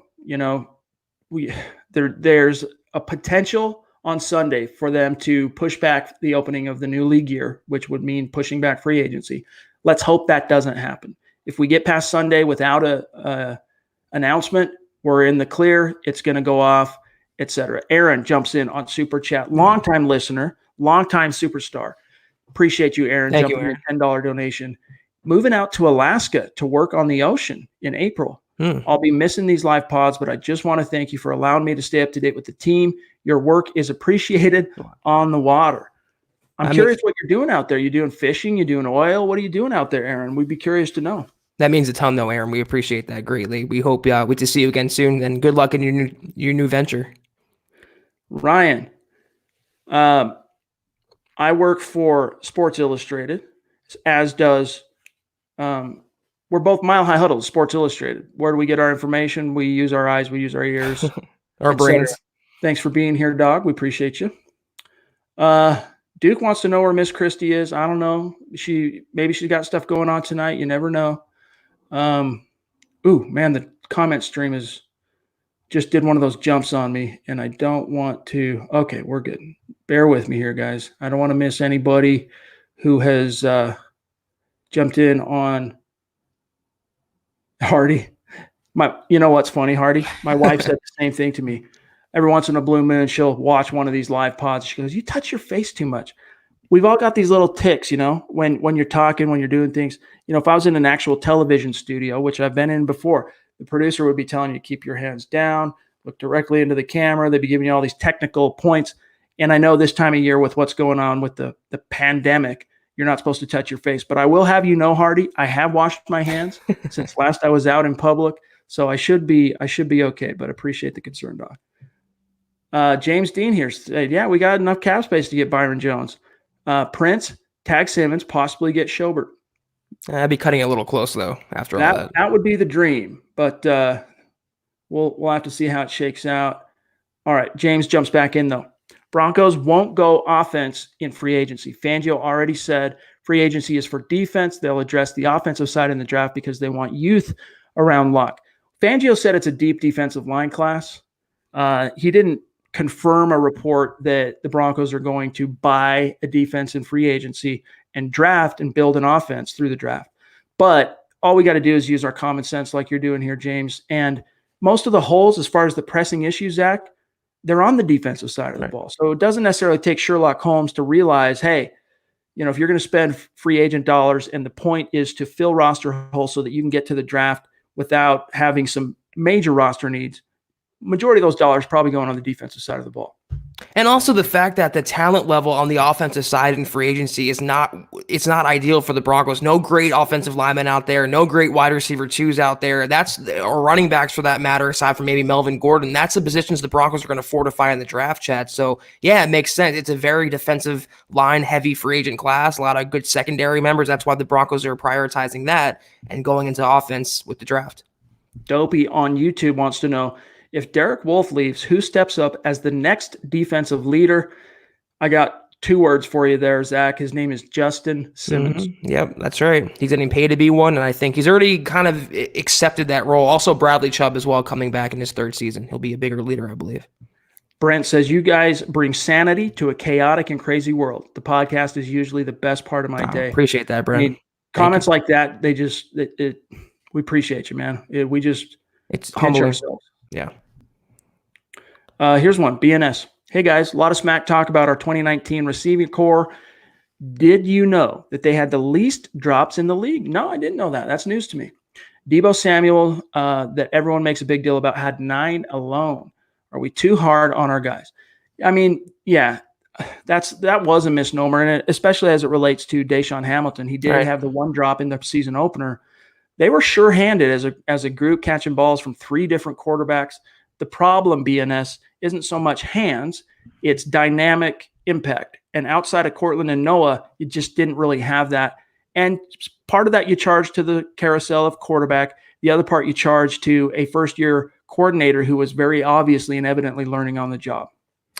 Speaker 1: There's a potential on Sunday for them to push back the opening of the new league year, which would mean pushing back free agency. Let's hope that doesn't happen. If we get past Sunday without a announcement, we're in the clear. It's going to go off, etc. Aaron jumps in on Super Chat. Longtime listener, longtime superstar. Appreciate you, Aaron.
Speaker 2: Thank you,
Speaker 1: jumping
Speaker 2: Aaron.
Speaker 1: in $10 donation. Moving out to Alaska to work on the ocean in April. I'll be missing these live pods, but I just want to thank you for allowing me to stay up to date with the team. Your work is appreciated on the water. I'm curious what you're doing out there. You doing fishing? You doing oil? What are you doing out there, Aaron? We'd be curious to know.
Speaker 2: That means a ton, though, Aaron. We appreciate that greatly. We hope we to see you again soon, and good luck in your new venture.
Speaker 1: Ryan, I work for Sports Illustrated, as does we're both Mile High Huddle, Sports Illustrated. Where do we get our information? We use our eyes, we use our ears,
Speaker 2: our brains.
Speaker 1: Thanks for being here, dog. We appreciate you. Duke wants to know where Miss Christie is. I don't know. Maybe she's got stuff going on tonight. You never know. Ooh, man, the comment stream just did one of those jumps on me, and I don't want to. Okay, we're good. Bear with me here, guys. I don't want to miss anybody who has jumped in on Hardy. You know what's funny, Hardy? My wife said the same thing to me. Every once in a blue moon, she'll watch one of these live pods. She goes, "You touch your face too much." We've all got these little ticks, when you're talking, when you're doing things. If I was in an actual television studio, which I've been in before, the producer would be telling you to keep your hands down, look directly into the camera. They'd be giving you all these technical points. And I know this time of year with what's going on with the pandemic, you're not supposed to touch your face. But I will have you know, Hardy, I have washed my hands since last I was out in public. So I should be okay, but appreciate the concern, Doc. James Dean here said, yeah, we got enough cap space to get Byron Jones. Prince, tag Simmons, possibly get Schobert.
Speaker 2: I'd be cutting it a little close, though, after all that.
Speaker 1: That would be the dream, but we'll have to see how it shakes out. All right, James jumps back in, though. Broncos won't go offense in free agency. Fangio already said free agency is for defense. They'll address the offensive side in the draft because they want youth around Luck. Fangio said it's a deep defensive line class. He didn't confirm a report that the Broncos are going to buy a defense in free agency and draft and build an offense through the draft. But all we got to do is use our common sense like you're doing here, James. And most of the holes, as far as the pressing issues, Zach, they're on the defensive side of the ball. So it doesn't necessarily take Sherlock Holmes to realize, hey, if you're going to spend free agent dollars and the point is to fill roster holes so that you can get to the draft without having some major roster needs, majority of those dollars probably going on the defensive side of the ball.
Speaker 2: And also the fact that the talent level on the offensive side in free agency it's not ideal for the Broncos. No great offensive linemen out there, no great wide receiver twos out there. Or running backs for that matter, aside from maybe Melvin Gordon. That's the positions the Broncos are going to fortify in the draft, Chad. So yeah, it makes sense. It's a very defensive line heavy free agent class, a lot of good secondary members. That's why the Broncos are prioritizing that and going into offense with the draft.
Speaker 1: Dopey on YouTube wants to know, if Derek Wolfe leaves, who steps up as the next defensive leader? I got 2 words for you there, Zach. His name is Justin Simmons.
Speaker 2: Mm-hmm. Yep, that's right. He's getting paid to be one, and I think he's already kind of accepted that role. Also, Bradley Chubb as well, coming back in his 3rd season. He'll be a bigger leader, I believe.
Speaker 1: Brent says, you guys bring sanity to a chaotic and crazy world. The podcast is usually the best part of my day.
Speaker 2: Appreciate that, Brent.
Speaker 1: I mean, comments like that, we appreciate you, man. It's humbling ourselves.
Speaker 2: Yeah.
Speaker 1: Here's one. BNS. Hey, guys, a lot of smack talk about our 2019 receiving core. Did you know that they had the least drops in the league? No, I didn't know that. That's news to me. Deebo Samuel, that everyone makes a big deal about, had 9 alone. Are we too hard on our guys? I mean, yeah, that was a misnomer, and especially as it relates to Deshaun Hamilton. He did have the 1 drop in the season opener. They were sure-handed as a group, catching balls from 3 different quarterbacks. The problem, BNS, isn't so much hands, it's dynamic impact. And outside of Cortland and Noah, you just didn't really have that. And part of that you charge to the carousel of quarterback. The other part you charge to a first-year coordinator who was very obviously and evidently learning on the job.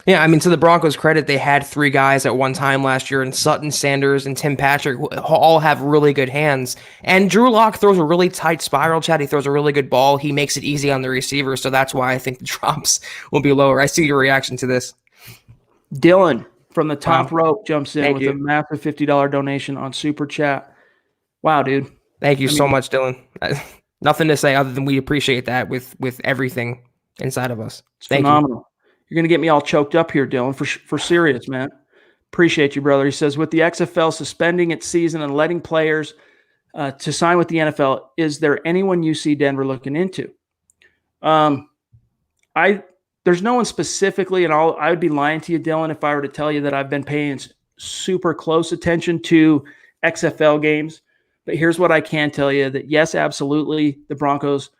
Speaker 2: Yeah, I mean, to the Broncos' credit, they had 3 guys at one time last year, and Sutton, Sanders, and Tim Patrick all have really good hands. And Drew Lock throws a really tight spiral, Chad. He throws a really good ball. He makes it easy on the receiver, so that's why I think the drops will be lower. I see your reaction to this.
Speaker 1: Dylan from the top rope jumps in with a massive $50 donation on Super Chat. Wow, dude.
Speaker 2: Thank you so much, Dylan. Nothing to say other than we appreciate that with everything inside of us. Thank
Speaker 1: phenomenal.
Speaker 2: You.
Speaker 1: You're going to get me all choked up here, Dylan, for serious, man. Appreciate you, brother. He says, with the XFL suspending its season and letting players to sign with the NFL, is there anyone you see Denver looking into? There's no one specifically, and I would be lying to you, Dylan, if I were to tell you that I've been paying super close attention to XFL games, but here's what I can tell you: that yes, absolutely, the Broncos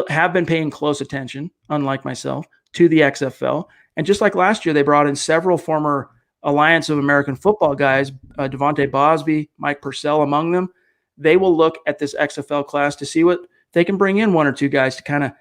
Speaker 1: have been paying close attention, unlike myself, to the XFL. And just like last year, they brought in several former Alliance of American Football guys, Devontae Bosby, Mike Purcell among them. They will look at this XFL class to see what they can bring in, one or two guys to kind of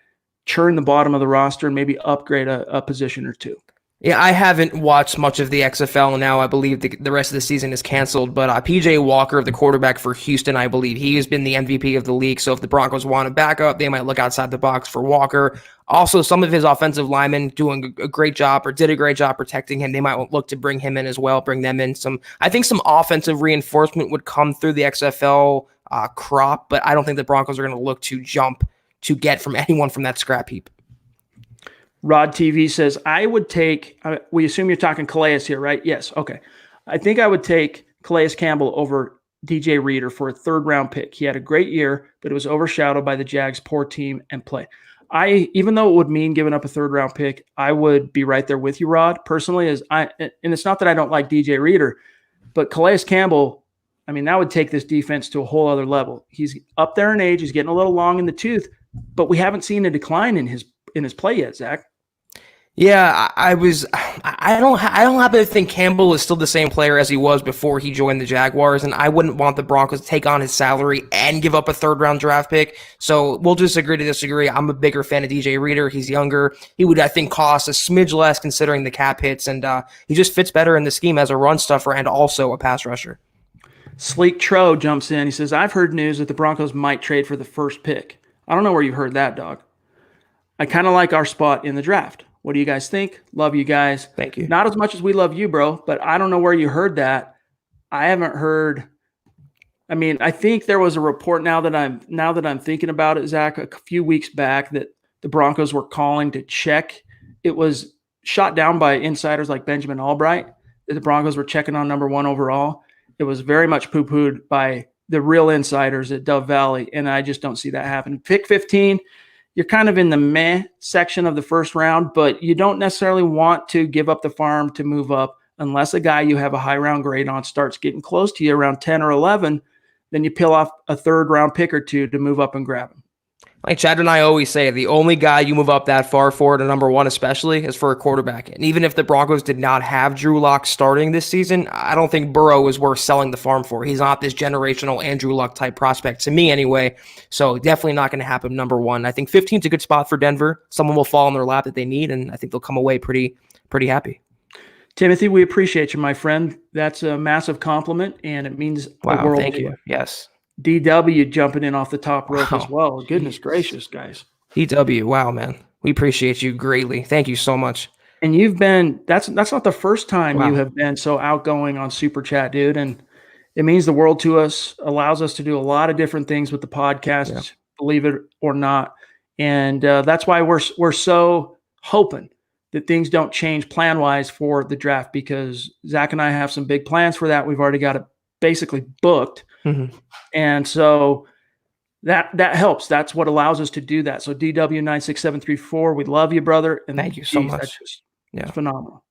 Speaker 1: churn the bottom of the roster and maybe upgrade a position or two.
Speaker 2: Yeah, I haven't watched much of the XFL now. I believe the rest of the season is canceled. But P.J. Walker, the quarterback for Houston, I believe he has been the MVP of the league. So if the Broncos want to back up, they might look outside the box for Walker. Also, some of his offensive linemen doing a great job or did a great job protecting him. They might look to bring him in as well, bring them in. I think some offensive reinforcement would come through the XFL crop, but I don't think the Broncos are going to look to jump to get from anyone from that scrap heap.
Speaker 1: Rod TV says, I would take, we assume you're talking Calais here, right? Yes. Okay. I think I would take Calais Campbell over DJ Reader for a third-round pick. He had a great year, but it was overshadowed by the Jags' poor team and play. Even though it would mean giving up a third-round pick, I would be right there with you, Rod, personally. And it's not that I don't like DJ Reader, but Calais Campbell, I mean, that would take this defense to a whole other level. He's up there in age. He's getting a little long in the tooth, but we haven't seen a decline in his play yet, Zach.
Speaker 2: Yeah, I don't happen to think Campbell is still the same player as he was before he joined the Jaguars, and I wouldn't want the Broncos to take on his salary and give up a third-round draft pick. So we'll just agree to disagree. I'm a bigger fan of DJ Reader. He's younger. He would, I think, cost a smidge less considering the cap hits, and he just fits better in the scheme as a run stuffer and also a pass rusher.
Speaker 1: Sleek Tro jumps in. He says, I've heard news that the Broncos might trade for the first pick. I don't know where you heard that, dog. I kind of like our spot in the draft. What do you guys think? Love you guys.
Speaker 2: Thank you.
Speaker 1: Not as much as we love you, bro, but I don't know where you heard that. I haven't heard. I mean, I think there was a report now that I'm thinking about it, Zach, a few weeks back that the Broncos were calling to check. It was shot down by insiders like Benjamin Albright that the Broncos were checking on number 1 overall. It was very much poo-pooed by the real insiders at Dove Valley, and I just don't see that happen. Pick 15. You're kind of in the meh section of the first round, but you don't necessarily want to give up the farm to move up unless a guy you have a high round grade on starts getting close to you around 10 or 11. Then you peel off a third round pick or two to move up and grab him.
Speaker 2: Like Chad and I always say, the only guy you move up that far for to number 1 especially is for a quarterback. And even if the Broncos did not have Drew Lock starting this season, I don't think Burrow is worth selling the farm for. He's not this generational Andrew Luck type prospect, to me anyway. So definitely not going to happen number 1. I think 15 is a good spot for Denver. Someone will fall in their lap that they need, and I think they'll come away pretty happy.
Speaker 1: Timothy, we appreciate you, my friend. That's a massive compliment, and it means the world.
Speaker 2: Thank you. Yes.
Speaker 1: DW jumping in off the top rope as well. Goodness gracious, guys.
Speaker 2: DW, wow, man. We appreciate you greatly. Thank you so much.
Speaker 1: And you've been, that's not the first time you have been so outgoing on Super Chat, dude. And it means the world to us, allows us to do a lot of different things with the podcast, believe it or not. And that's why we're so hoping that things don't change plan-wise for the draft, because Zach and I have some big plans for that. We've already got it basically booked. Mm-hmm. And so that helps. That's what allows us to do that. So DW96734, we love you, brother. And
Speaker 2: thank you so much.
Speaker 1: That's just phenomenal.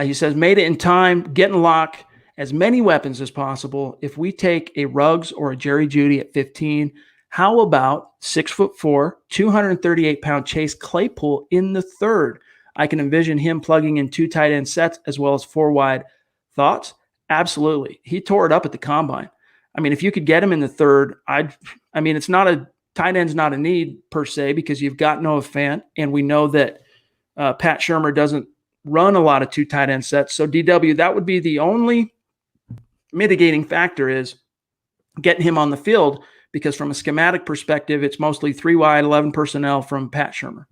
Speaker 1: He says, made it in time, get in lock as many weapons as possible. If we take a Ruggs or a Jerry Jeudy at 15, how about 6'4", 238-pound Chase Claypool in the third? I can envision him plugging in 2 tight end sets as well as 4 wide. Thoughts? Absolutely. He tore it up at the combine. I mean, if you could get him in the third, it's not a tight end's not a need per se, because you've got Noah Fant, and we know that Pat Shurmur doesn't run a lot of 2 tight end sets. So DW, that would be the only mitigating factor, is getting him on the field, because from a schematic perspective, it's mostly 3 wide, 11 personnel from Pat Shurmur.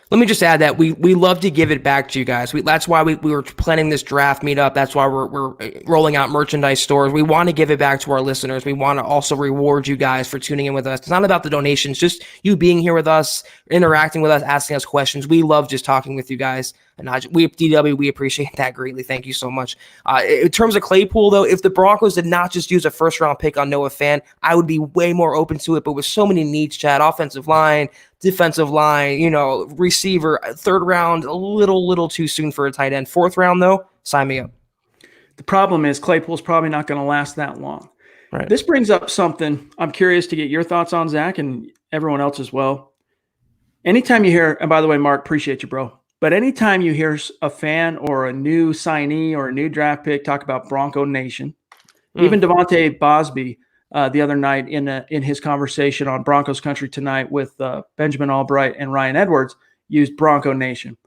Speaker 2: Let me just add that we love to give it back to you guys. That's why we were planning this draft meetup. That's why we're rolling out merchandise stores. We want to give it back to our listeners. We want to also reward you guys for tuning in with us. It's not about the donations, just you being here with us, interacting with us, asking us questions. We love just talking with you guys. And DW, we appreciate that greatly. Thank you so much. In terms of Claypool, though, if the Broncos did not just use a first-round pick on Noah Fant, I would be way more open to it. But with so many needs, Chad, offensive line, defensive line, receiver, third round, a little too soon for a tight end. Fourth round, though, sign me up.
Speaker 1: The problem is Claypool's probably not going to last that long.
Speaker 2: Right.
Speaker 1: This brings up something I'm curious to get your thoughts on, Zach, and everyone else as well. Anytime you hear, and by the way, Mark, appreciate you, bro. But anytime you hear a fan or a new signee or a new draft pick talk about Bronco Nation, even Devontae Bosby the other night in his conversation on Broncos Country Tonight with Benjamin Albright and Ryan Edwards used Bronco Nation.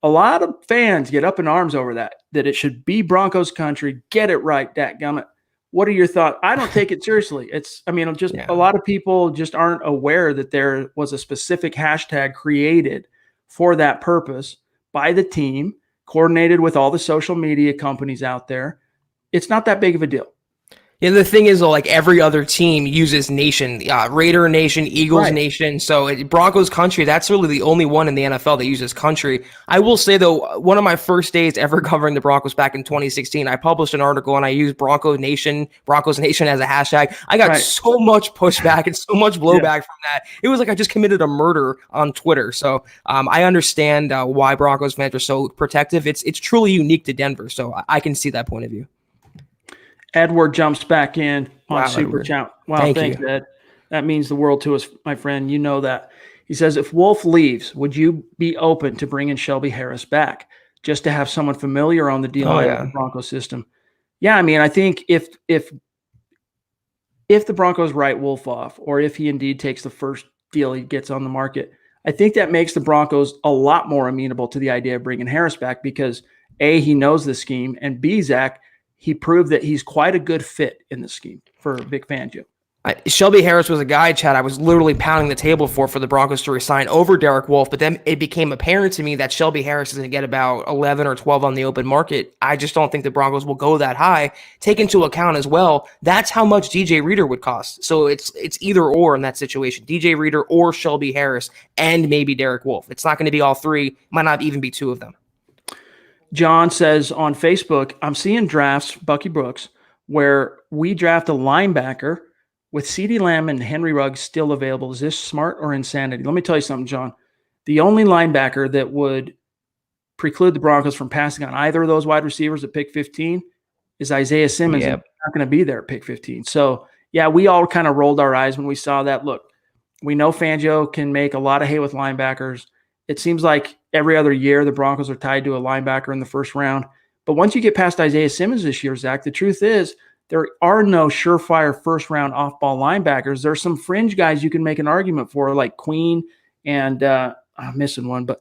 Speaker 1: A lot of fans get up in arms over that it should be Broncos Country. Get it right, dadgummit. What are your thoughts? I don't take it seriously. A lot of people just aren't aware that there was a specific hashtag created for that purpose by the team, coordinated with all the social media companies out there. It's not that big of a deal.
Speaker 2: Yeah, the thing is, though, like every other team uses Nation, Raider Nation, Eagles Nation. So Broncos Country, that's really the only one in the NFL that uses country. I will say, though, one of my first days ever covering the Broncos back in 2016, I published an article and I used Broncos Nation as a hashtag. I got so much pushback and so much blowback from that. It was like I just committed a murder on Twitter. So I understand why Broncos fans are so protective. It's truly unique to Denver. So I can see that point of view.
Speaker 1: Edward jumps back in on Super Chat. Wow, thanks, Ed. That means the world to us, my friend. You know that. He says, if Wolf leaves, would you be open to bringing Shelby Harris back just to have someone familiar on the deal with the Broncos system? Yeah, I mean, I think if the Broncos write Wolf off, or if he indeed takes the first deal he gets on the market, I think that makes the Broncos a lot more amenable to the idea of bringing Harris back because, A, he knows the scheme, and B, Zach, he proved that he's quite a good fit in the scheme for Vic Fangio.
Speaker 2: Shelby Harris was a guy, Chad, I was literally pounding the table for the Broncos to resign over Derek Wolfe, but then it became apparent to me that Shelby Harris is going to get about 11 or 12 on the open market. I just don't think the Broncos will go that high. Take into account as well, that's how much DJ Reader would cost. So it's either or in that situation, DJ Reader or Shelby Harris and maybe Derek Wolfe. It's not going to be all three, might not even be two of them.
Speaker 1: John says on Facebook, I'm seeing drafts, Bucky Brooks, where we draft a linebacker with CeeDee Lamb and Henry Ruggs still available. Is this smart or insanity? Let me tell you something, John. The only linebacker that would preclude the Broncos from passing on either of those wide receivers at pick 15 is Isaiah Simmons. Yep. Not going to be there at pick 15. So, yeah, we all kind of rolled our eyes when we saw that. Look, we know Fangio can make a lot of hay with linebackers. It seems like every other year the Broncos are tied to a linebacker in the first round. But once you get past Isaiah Simmons this year, Zach, the truth is there are no surefire first-round off-ball linebackers. There's some fringe guys you can make an argument for, like Queen and I'm missing one. But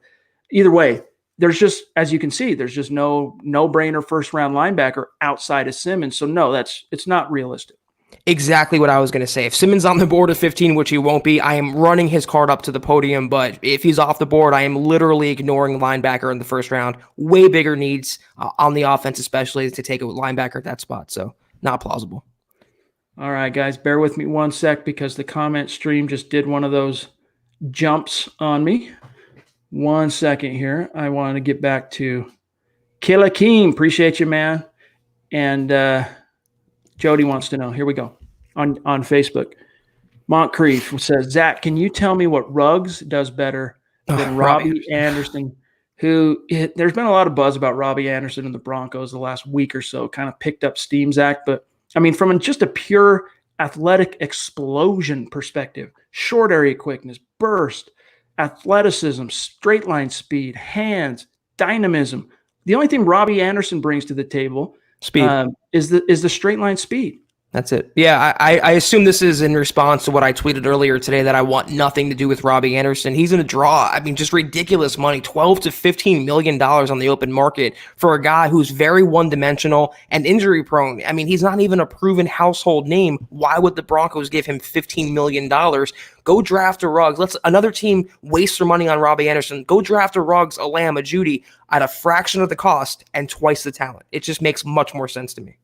Speaker 1: either way, there's just, as you can see, there's just no-brainer first-round linebacker outside of Simmons. So, no, it's not realistic.
Speaker 2: Exactly what I was going to say. If Simmons on the board at 15, which he won't be, I am running his card up to the podium. But if he's off the board, I am literally ignoring linebacker in the first round. Way bigger needs on the offense, especially to take a linebacker at that spot. So not plausible.
Speaker 1: All right, guys, bear with me one sec because the comment stream just did one of those jumps on me. 1 second here. I want to get back to Killa Keem. Appreciate you, man. And Jody wants to know. Here we go on Facebook. Moncrief says, Zach, can you tell me what Ruggs does better than Robbie Anderson? There's been a lot of buzz about Robbie Anderson and the Broncos the last week or so, kind of picked up steam, Zach. But, I mean, from just a pure athletic explosion perspective, short area quickness, burst, athleticism, straight line speed, hands, dynamism. The only thing Robbie Anderson brings to the table is the straight line speed.
Speaker 2: That's it. Yeah, I assume this is in response to what I tweeted earlier today that I want nothing to do with Robbie Anderson. He's in a draw. I mean, just ridiculous money, $12 to $15 million on the open market for a guy who's very one-dimensional and injury prone. I mean, he's not even a proven household name. Why would the Broncos give him $15 million? Go draft a Ruggs. Let's another team waste their money on Robbie Anderson. Go draft a Ruggs, a Lamb, a Judy at a fraction of the cost and twice the talent. It just makes much more sense to me.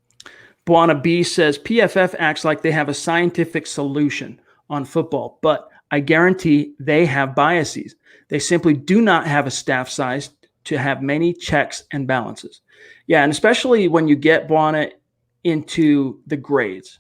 Speaker 1: Buana B says, PFF acts like they have a scientific solution on football, but I guarantee they have biases. They simply do not have a staff size to have many checks and balances. Yeah, and especially when you get Buana into the grades,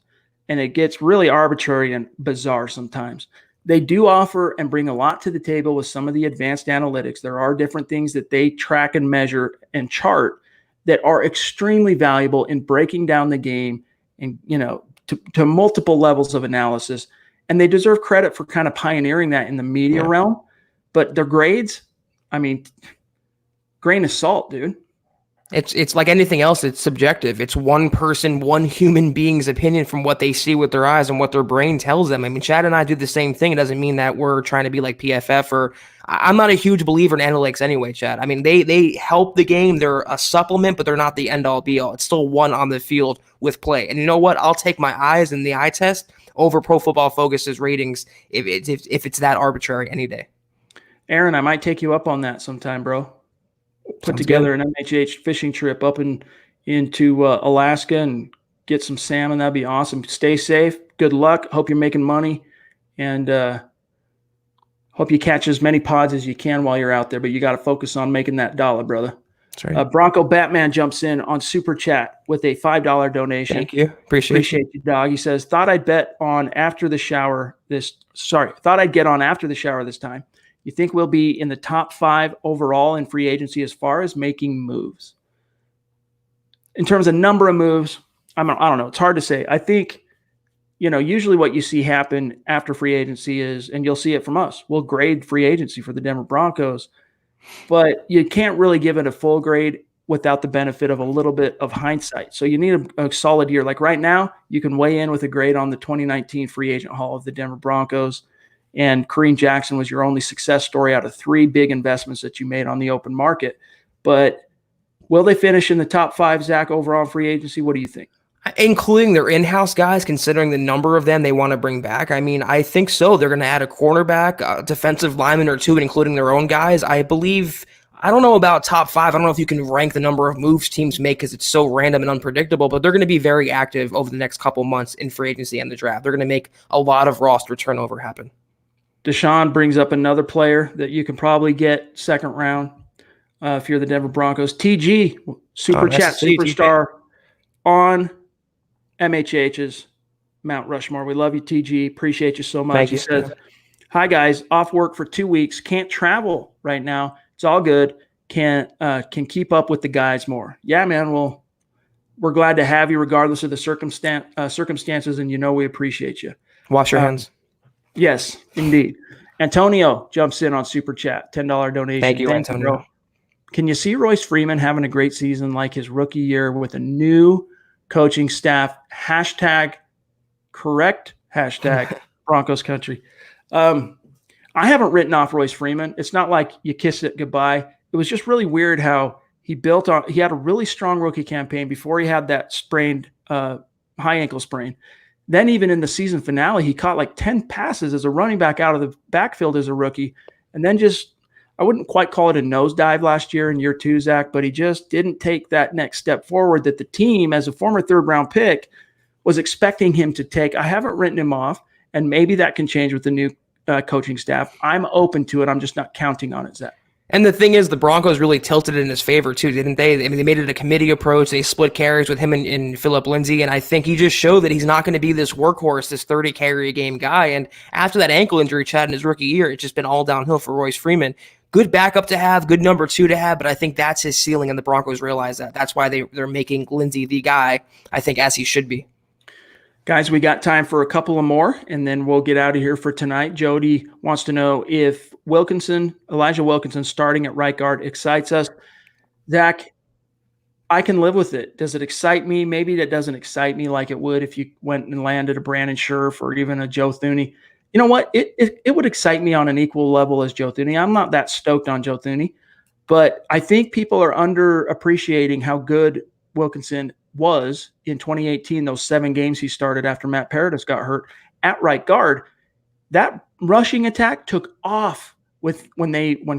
Speaker 1: and it gets really arbitrary and bizarre sometimes. They do offer and bring a lot to the table with some of the advanced analytics. There are different things that they track and measure and chart that are extremely valuable in breaking down the game and, to multiple levels of analysis. And they deserve credit for kind of pioneering that in the media realm. But their grades, I mean, grain of salt, dude.
Speaker 2: It's like anything else. It's subjective. It's one person, one human being's opinion from what they see with their eyes and what their brain tells them. I mean, Chad and I do the same thing. It doesn't mean that we're trying to be like PFF or I'm not a huge believer in analytics anyway, Chad. I mean, they help the game. They're a supplement, but they're not the end all be all. It's still one on the field with play. And you know what? I'll take my eyes and the eye test over Pro Football Focus's ratings if it's that arbitrary any day.
Speaker 1: Aaron, I might take you up on that sometime, bro. Put together an MHH fishing trip up into Alaska and get some salmon. That'd be awesome. Stay safe. Good luck. Hope you're making money, and hope you catch as many pods as you can while you're out there. But you got to focus on making that dollar, brother.
Speaker 2: That's right.
Speaker 1: Bronco Batman jumps in on Super Chat with a $5 donation.
Speaker 2: Thank you. Appreciate
Speaker 1: you, dog. He says, thought I'd get on after the shower this time. You think we'll be in the top 5 overall in free agency as far as making moves? In terms of number of moves, I don't know. It's hard to say. I think, usually what you see happen after free agency is, and you'll see it from us, we'll grade free agency for the Denver Broncos, but you can't really give it a full grade without the benefit of a little bit of hindsight. So you need a solid year. Like right now, you can weigh in with a grade on the 2019 free agent haul of the Denver Broncos. And Kareem Jackson was your only success story out of 3 big investments that you made on the open market. But will they finish in the top 5, Zach, overall free agency? What do you think?
Speaker 2: Including their in-house guys, considering the number of them they want to bring back. I mean, I think so. They're going to add a cornerback, a defensive lineman or 2, including their own guys. I believe, I don't know about top 5. I don't know if you can rank the number of moves teams make because it's so random and unpredictable, but they're going to be very active over the next couple months in free agency and the draft. They're going to make a lot of roster turnover happen.
Speaker 1: Deshaun brings up another player that you can probably get second round if you're the Denver Broncos. TG, Super Chat Superstar on MHH's Mount Rushmore. We love you, TG. Appreciate you so much.
Speaker 2: Thank you.
Speaker 1: He says, hi, guys. Off work for 2 weeks. Can't travel right now. It's all good. Can keep up with the guys more. Yeah, man. Well, we're glad to have you regardless of the circumstances, and we appreciate you.
Speaker 2: Wash your hands.
Speaker 1: Yes, indeed. Antonio jumps in on Super Chat, $10 donation.
Speaker 2: Thank you, Antonio.
Speaker 1: Can you see Royce Freeman having a great season like his rookie year with a new coaching staff? #correct Broncos country. I haven't written off Royce Freeman. It's not like you kiss it goodbye. It was just really weird how he had a really strong rookie campaign before he had that sprained high ankle sprain. Then even in the season finale, he caught like 10 passes as a running back out of the backfield as a rookie. And then I wouldn't quite call it a nosedive last year in year 2, Zach, but he just didn't take that next step forward that the team, as a former 3rd-round pick, was expecting him to take. I haven't written him off, and maybe that can change with the new coaching staff. I'm open to it. I'm just not counting on it, Zach.
Speaker 2: And the thing is, the Broncos really tilted it in his favor, too, didn't they? I mean, they made it a committee approach. They split carries with him and Phillip Lindsay, and I think he just showed that he's not going to be this workhorse, this 30-carry-a-game guy. And after that ankle injury, Chad, in his rookie year, it's just been all downhill for Royce Freeman. Good backup to have, good number 2 to have, but I think that's his ceiling, and the Broncos realize that. That's why they're making Lindsay the guy, I think, as he should be.
Speaker 1: Guys, we got time for a couple of more, and then we'll get out of here for tonight. Jody wants to know if Elijah Wilkinson starting at right guard excites us. Zach, I can live with it. Does it excite me? Maybe that doesn't excite me like it would if you went and landed a Brandon Scherf or even a Joe Thuney. You know what? It would excite me on an equal level as Joe Thuney. I'm not that stoked on Joe Thuney, but I think people are underappreciating how good Wilkinson was in 2018, those 7 games he started after Matt Paradis got hurt at right guard. That rushing attack took off when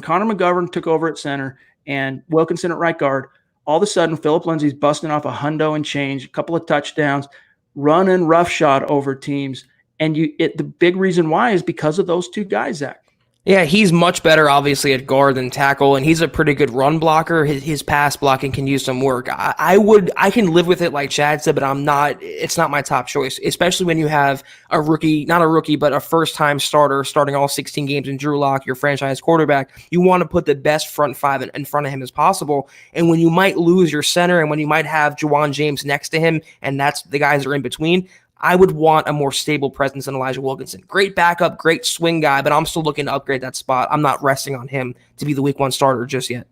Speaker 1: Connor McGovern took over at center and Wilkinson at right guard. All of a sudden, Phillip Lindsay's busting off a hundo and change, a couple of touchdowns, running roughshod over teams. And the big reason why is because of those 2 guys, Zach.
Speaker 2: Yeah, he's much better, obviously, at guard than tackle, and he's a pretty good run blocker. His pass blocking can use some work. I can live with it, like Chad said, but it's not my top choice, especially when you have a rookie, not a rookie, but a first-time starter starting all 16 games in Drew Lock, your franchise quarterback. You want to put the best front five in front of him as possible, and when you might lose your center, and when you might have Juwan James next to him, and that's the guys that are in between, I would want a more stable presence than Elijah Wilkinson. Great backup, great swing guy, but I'm still looking to upgrade that spot. I'm not resting on him to be the week 1 starter just yet.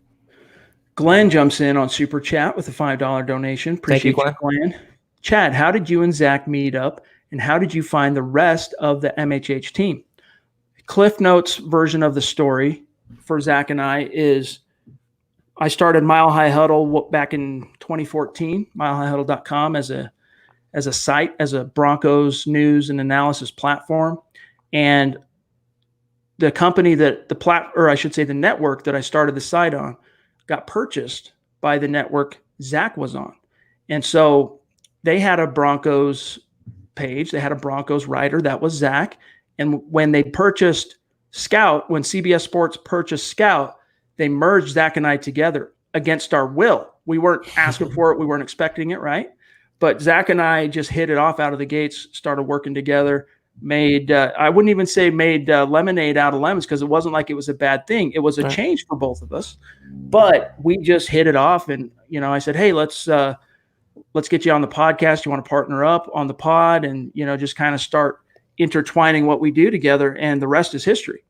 Speaker 1: Glenn jumps in on Super Chat with a $5 donation. Appreciate you, Glenn. Chad, how did you and Zach meet up, and how did you find the rest of the MHH team? Cliff Notes version of the story for Zach and I is I started Mile High Huddle back in 2014, milehighhuddle.com as a site, as a Broncos news and analysis platform. And the company that the network that I started the site on got purchased by the network Zach was on. And so they had a Broncos page. They had a Broncos writer. That was Zach. And when they purchased Scout, when CBS Sports purchased Scout, they merged Zach and I together against our will. We weren't asking for it. We weren't expecting it, right? But Zach and I just hit it off out of the gates, started working together, I wouldn't even say made lemonade out of lemons, because it wasn't like it was a bad thing. It was a change for both of us, but we just hit it off. And, I said, hey, let's get you on the podcast. You want to partner up on the pod and, just kind of start intertwining what we do together, and the rest is history.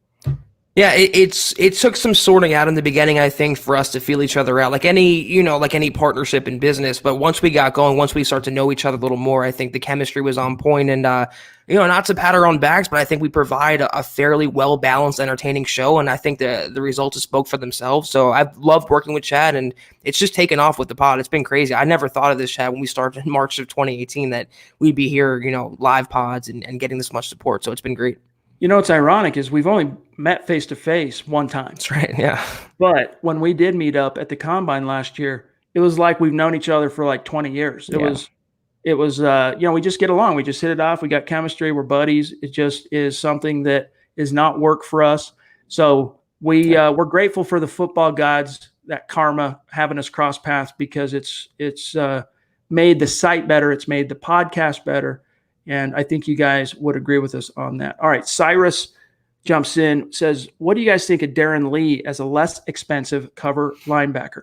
Speaker 2: Yeah, it took some sorting out in the beginning, I think, for us to feel each other out, like any partnership in business. But once we got going, once we start to know each other a little more, I think the chemistry was on point. And not to pat our own backs, but I think we provide a fairly well balanced, entertaining show, and I think the results spoke for themselves. So I've loved working with Chad, and it's just taken off with the pod. It's been crazy. I never thought of this, Chad, when we started in March of 2018, that we'd be here, live pods and getting this much support. So it's been great.
Speaker 1: What's ironic is we've only met face-to-face one time.
Speaker 2: That's right, yeah.
Speaker 1: But when we did meet up at the Combine last year, it was like we've known each other for like 20 years. It was we just get along. We just hit it off. We got chemistry. We're buddies. It just is something that is not work for us. So we're grateful for the football gods, that karma having us cross paths, because it's made the site better. It's made the podcast better. And I think you guys would agree with us on that. All right, Cyrus jumps in, says, what do you guys think of Darren Lee as a less expensive cover linebacker?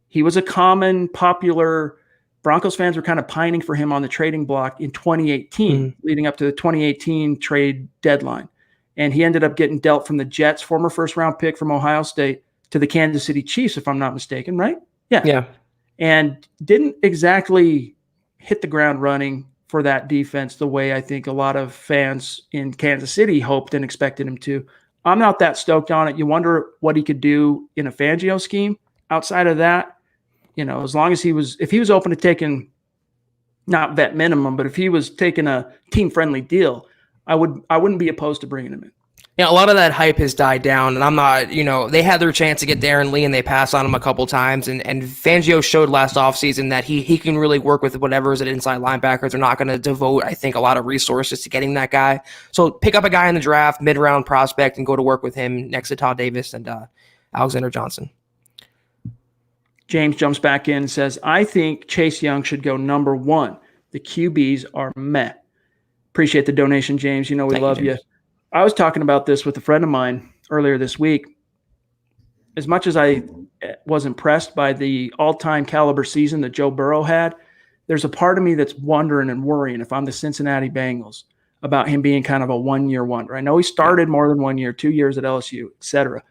Speaker 1: He was a popular Broncos fans were kind of pining for him on the trading block in 2018, leading up to the 2018 trade deadline. And he ended up getting dealt from the Jets, former first-round pick from Ohio State, to the Kansas City Chiefs, if I'm not mistaken, right? Yeah. And didn't exactly hit the ground running for that defense the way I think a lot of fans in Kansas City hoped and expected him to. I'm not that stoked on it. You wonder what he could do in a Fangio scheme. Outside of that, as long as if he was open to taking, not vet minimum, but if he was taking a team-friendly deal, I wouldn't be opposed to bringing him in.
Speaker 2: Yeah, a lot of that hype has died down, and I'm not, they had their chance to get Darren Lee, and they passed on him a couple times, and Fangio showed last offseason that he can really work with whatever is at inside linebackers. They're not going to devote, I think, a lot of resources to getting that guy. So pick up a guy in the draft, mid-round prospect, and go to work with him next to Todd Davis and Alexander Johnson.
Speaker 1: James jumps back in and says, I think Chase Young should go number 1. The QBs are meh. Appreciate the donation, James. We love you. I was talking about this with a friend of mine earlier this week. As much as I was impressed by the all-time caliber season that Joe Burrow had, there's a part of me that's wondering and worrying, if I'm the Cincinnati Bengals, about him being kind of a one-year wonder. I know he started more than 1 year, 2 years at LSU, et cetera.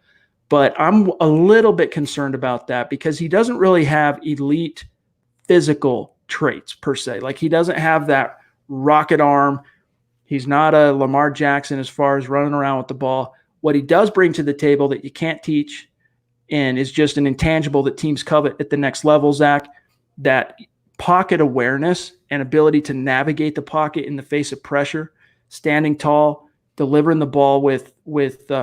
Speaker 1: But I'm a little bit concerned about that, because he doesn't really have elite physical traits per se. Like, he doesn't have that rocket arm. He's not a Lamar Jackson as far as running around with the ball. What he does bring to the table that you can't teach, and is just an intangible that teams covet at the next level, Zach, that pocket awareness and ability to navigate the pocket in the face of pressure, standing tall, delivering the ball with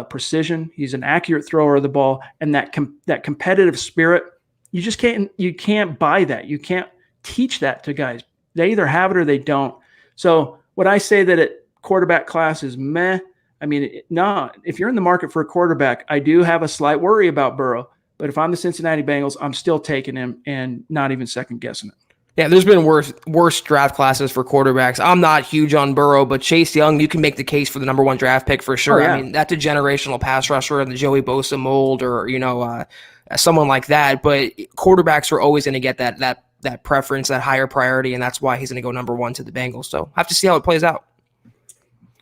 Speaker 1: precision. He's an accurate thrower of the ball, and that competitive spirit, you can't buy that. You can't teach that to guys. They either have it or they don't. So would I say that quarterback class is meh? I mean, no, if you're in the market for a quarterback, I do have a slight worry about Burrow. But if I'm the Cincinnati Bengals, I'm still taking him and not even second guessing it.
Speaker 2: Yeah, there's been worse draft classes for quarterbacks. I'm not huge on Burrow, but Chase Young, you can make the case for the number one draft pick for sure.
Speaker 1: Oh, yeah.
Speaker 2: I mean, that's a generational pass rusher in the Joey Bosa mold, or someone like that. But quarterbacks are always going to get that preference, that higher priority, and that's why he's going to go number one to the Bengals. So I have to see how it plays out.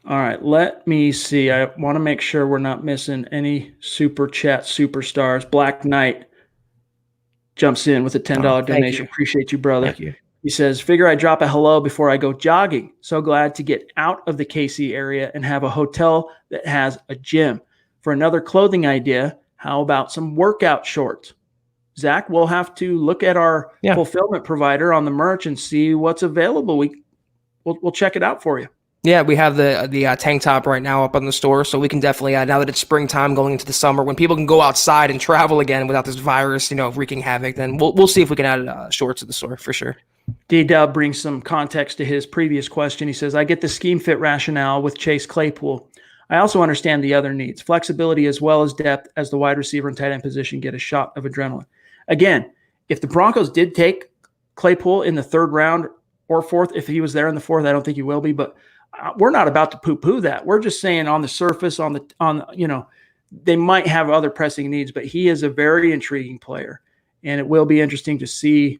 Speaker 1: All right, let me see. I want to make sure we're not missing any super chat superstars. Black Knight jumps in with a $10 donation. Appreciate you, brother.
Speaker 2: Thank you.
Speaker 1: He says, figure I drop a hello before I go jogging. So glad to get out of the KC area and have a hotel that has a gym. For another clothing idea, how about some workout shorts? Zach, we'll have to look at our fulfillment provider on the merch and see what's available. We'll check it out for you.
Speaker 2: Yeah, we have the tank top right now up on the store, so we can definitely, now that it's springtime going into the summer, when people can go outside and travel again without this virus, wreaking havoc, then we'll see if we can add shorts to the store for sure.
Speaker 1: D-Dub brings some context to his previous question. He says, I get the scheme fit rationale with Chase Claypool. I also understand the other needs, flexibility as well as depth, as the wide receiver and tight end position get a shot of adrenaline. Again, if the Broncos did take Claypool in the third round or fourth, if he was there in the fourth, I don't think he will be, but we're not about to poo-poo that. We're just saying on the surface, they might have other pressing needs, but he is a very intriguing player, and it will be interesting to see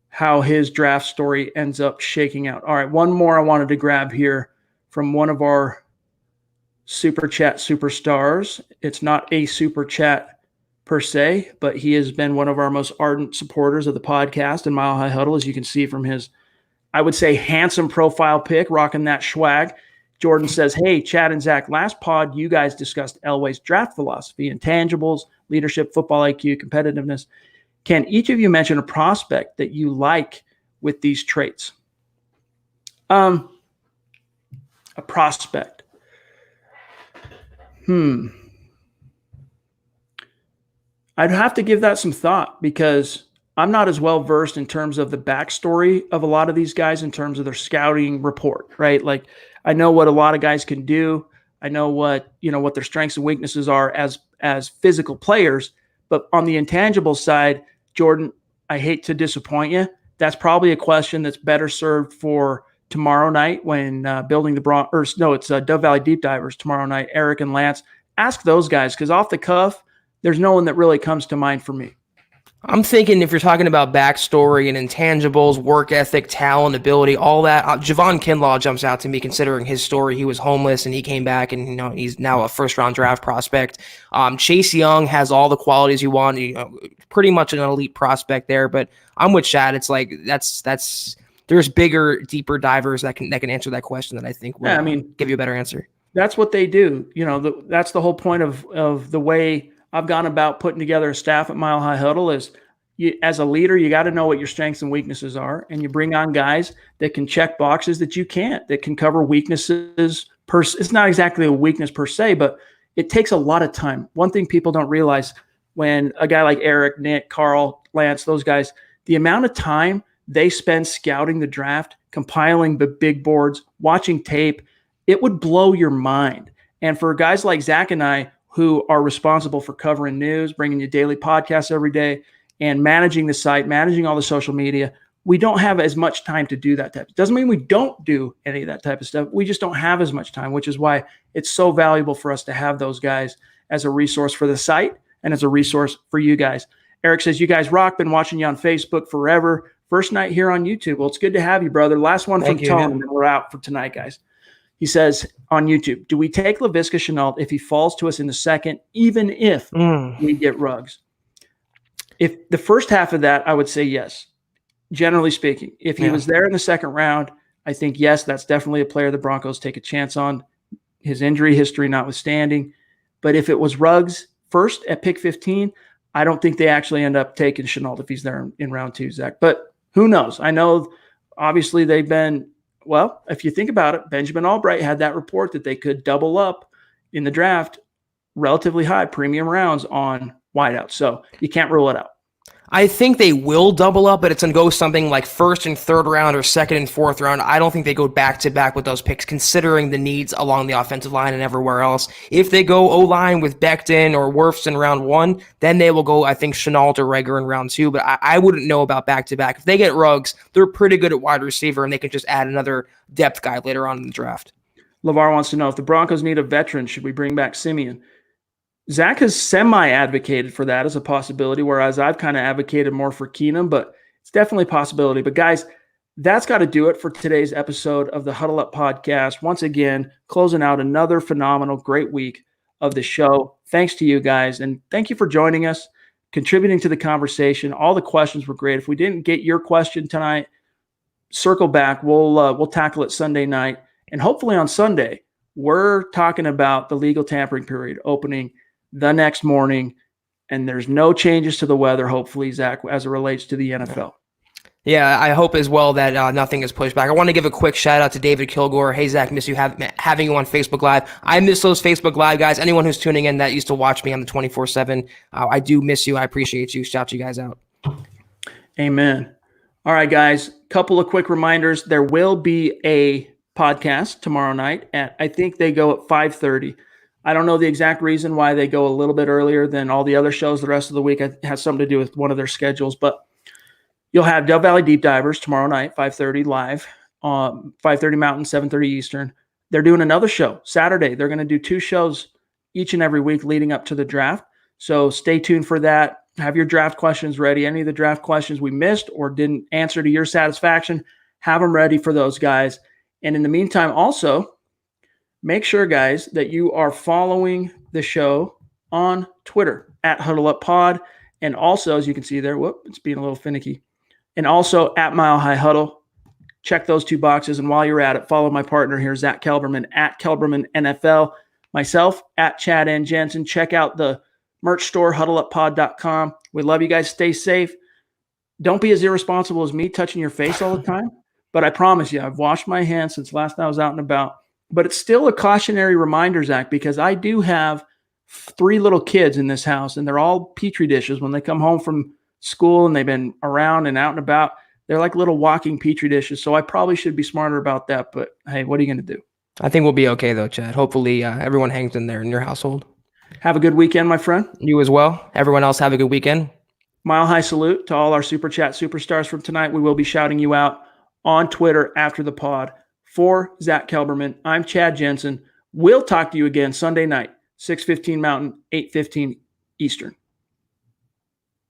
Speaker 1: how his draft story ends up shaking out. All right, one more I wanted to grab here from one of our super chat superstars. It's not a super chat per se, but he has been one of our most ardent supporters of the podcast and Mile High Huddle, as you can see from his, I would say, handsome profile pic, rocking that swag. Jordan says, hey, Chad and Zach, last pod, you guys discussed Elway's draft philosophy, intangibles, leadership, football IQ, competitiveness. Can each of you mention a prospect that you like with these traits? A prospect. I'd have to give that some thought because I'm not as well versed in terms of the backstory of a lot of these guys in terms of their scouting report, right? Like I know what a lot of guys can do. I know what their strengths and weaknesses are as physical players, but on the intangible side, Jordan, I hate to disappoint you. That's probably a question that's better served for tomorrow night when building the Broncos. No, it's Dove Valley Deep Divers tomorrow night. Eric and Lance, ask those guys because off the cuff, there's no one that really comes to mind for me.
Speaker 2: I'm thinking if you're talking about backstory and intangibles, work ethic, talent, ability, all that, Javon Kinlaw jumps out to me considering his story. He was homeless and he came back and, he's now a first-round draft prospect. Chase Young has all the qualities you want, pretty much an elite prospect there, but I'm with Chad. It's like there's bigger, deeper divers that can answer that question that I think will give you a better answer.
Speaker 1: That's what they do. That's the whole point of the way I've gone about putting together a staff at Mile High Huddle is as a leader, you got to know what your strengths and weaknesses are. And you bring on guys that can check boxes that you can't, that can cover weaknesses. It's not exactly a weakness per se, but it takes a lot of time. One thing people don't realize when a guy like Eric, Nick, Carl, Lance, those guys, the amount of time they spend scouting the draft, compiling the big boards, watching tape, it would blow your mind. And for guys like Zach and I, who are responsible for covering news, bringing you daily podcasts every day, and managing the site, managing all the social media, we don't have as much time to do that type. It doesn't mean we don't do any of that type of stuff. We just don't have as much time, which is why it's so valuable for us to have those guys as a resource for the site and as a resource for you guys. Eric says, you guys rock. Been watching you on Facebook forever. First night here on YouTube. Well, it's good to have you, brother. Last one from Tone, and then we're out for tonight, guys. He says on YouTube, do we take Laviska Shenault if he falls to us in the second, even if we get Ruggs? If the first half of that, I would say yes, generally speaking. If he was there in the second round, I think, yes, that's definitely a player the Broncos take a chance on, his injury history notwithstanding. But if it was Ruggs first at pick 15, I don't think they actually end up taking Shenault if he's there in round 2, Zach. But who knows? I know obviously they've been – well, if you think about it, Benjamin Albright had that report that they could double up in the draft relatively high premium rounds on wideouts. So you can't rule it out.
Speaker 2: I think they will double up, but it's going to go something like first and third round or second and fourth round. I don't think they go back to back with those picks, considering the needs along the offensive line and everywhere else. If they go O-line with Becton or Wirfs in round 1, then they will go, I think, Chenault or Reagor in round 2, but I wouldn't know about back to back. If they get Ruggs, they're pretty good at wide receiver, and they can just add another depth guy later on in the draft.
Speaker 1: LeVar wants to know, if the Broncos need a veteran, should we bring back Simeon? Zach has semi-advocated for that as a possibility, whereas I've kind of advocated more for Keenum, but it's definitely a possibility. But guys, that's got to do it for today's episode of the Huddle Up Podcast. Once again, closing out another phenomenal, great week of the show. Thanks to you guys, and thank you for joining us, contributing to the conversation. All the questions were great. If we didn't get your question tonight, circle back. We'll tackle it Sunday night, and hopefully on Sunday, we're talking about the legal tampering period opening the next morning, and there's no changes to the weather, hopefully, Zach, as it relates to the NFL.
Speaker 2: Yeah, I hope as well that nothing is pushed back. I want to give a quick shout out to David Kilgore. Hey, Zach, miss you having you on Facebook Live. I miss those Facebook Live, guys. Anyone who's tuning in that used to watch me on the 24/7, I do miss you. I appreciate you. Shout you guys out.
Speaker 1: Amen. All right, guys, couple of quick reminders. There will be a podcast tomorrow night at, I think they go at 5:30. I don't know the exact reason why they go a little bit earlier than all the other shows the rest of the week. It has something to do with one of their schedules, but you'll have Dove Valley Deep Divers tomorrow night, 5:30 live, 5:30 Mountain, 7:30 Eastern. They're doing another show Saturday. They're going to do 2 shows each and every week leading up to the draft. So stay tuned for that. Have your draft questions ready. Any of the draft questions we missed or didn't answer to your satisfaction, have them ready for those guys. And in the meantime, also, make sure, guys, that you are following the show on Twitter at HuddleUpPod. And also, as you can see there, it's being a little finicky. And also at Mile High Huddle. Check those 2 boxes. And while you're at it, follow my partner here, Zack Kelberman, at Kelberman NFL. Myself, at Chad and Jensen. Check out the merch store, huddleuppod.com. We love you guys. Stay safe. Don't be as irresponsible as me touching your face all the time. But I promise you, I've washed my hands since last time I was out and about. But it's still a cautionary reminder, Zach, because I do have 3 little kids in this house, and they're all Petri dishes. When they come home from school and they've been around and out and about, they're like little walking Petri dishes. So I probably should be smarter about that. But hey, what are you going to do?
Speaker 2: I think we'll be okay, though, Chad. Hopefully everyone hangs in there in your household.
Speaker 1: Have a good weekend, my friend.
Speaker 2: You as well. Everyone else have a good weekend.
Speaker 1: Mile high salute to all our Super Chat superstars from tonight. We will be shouting you out on Twitter after the pod. For Zack Kelberman, I'm Chad Jensen. We'll talk to you again Sunday night, 6:15 Mountain, 8:15 Eastern.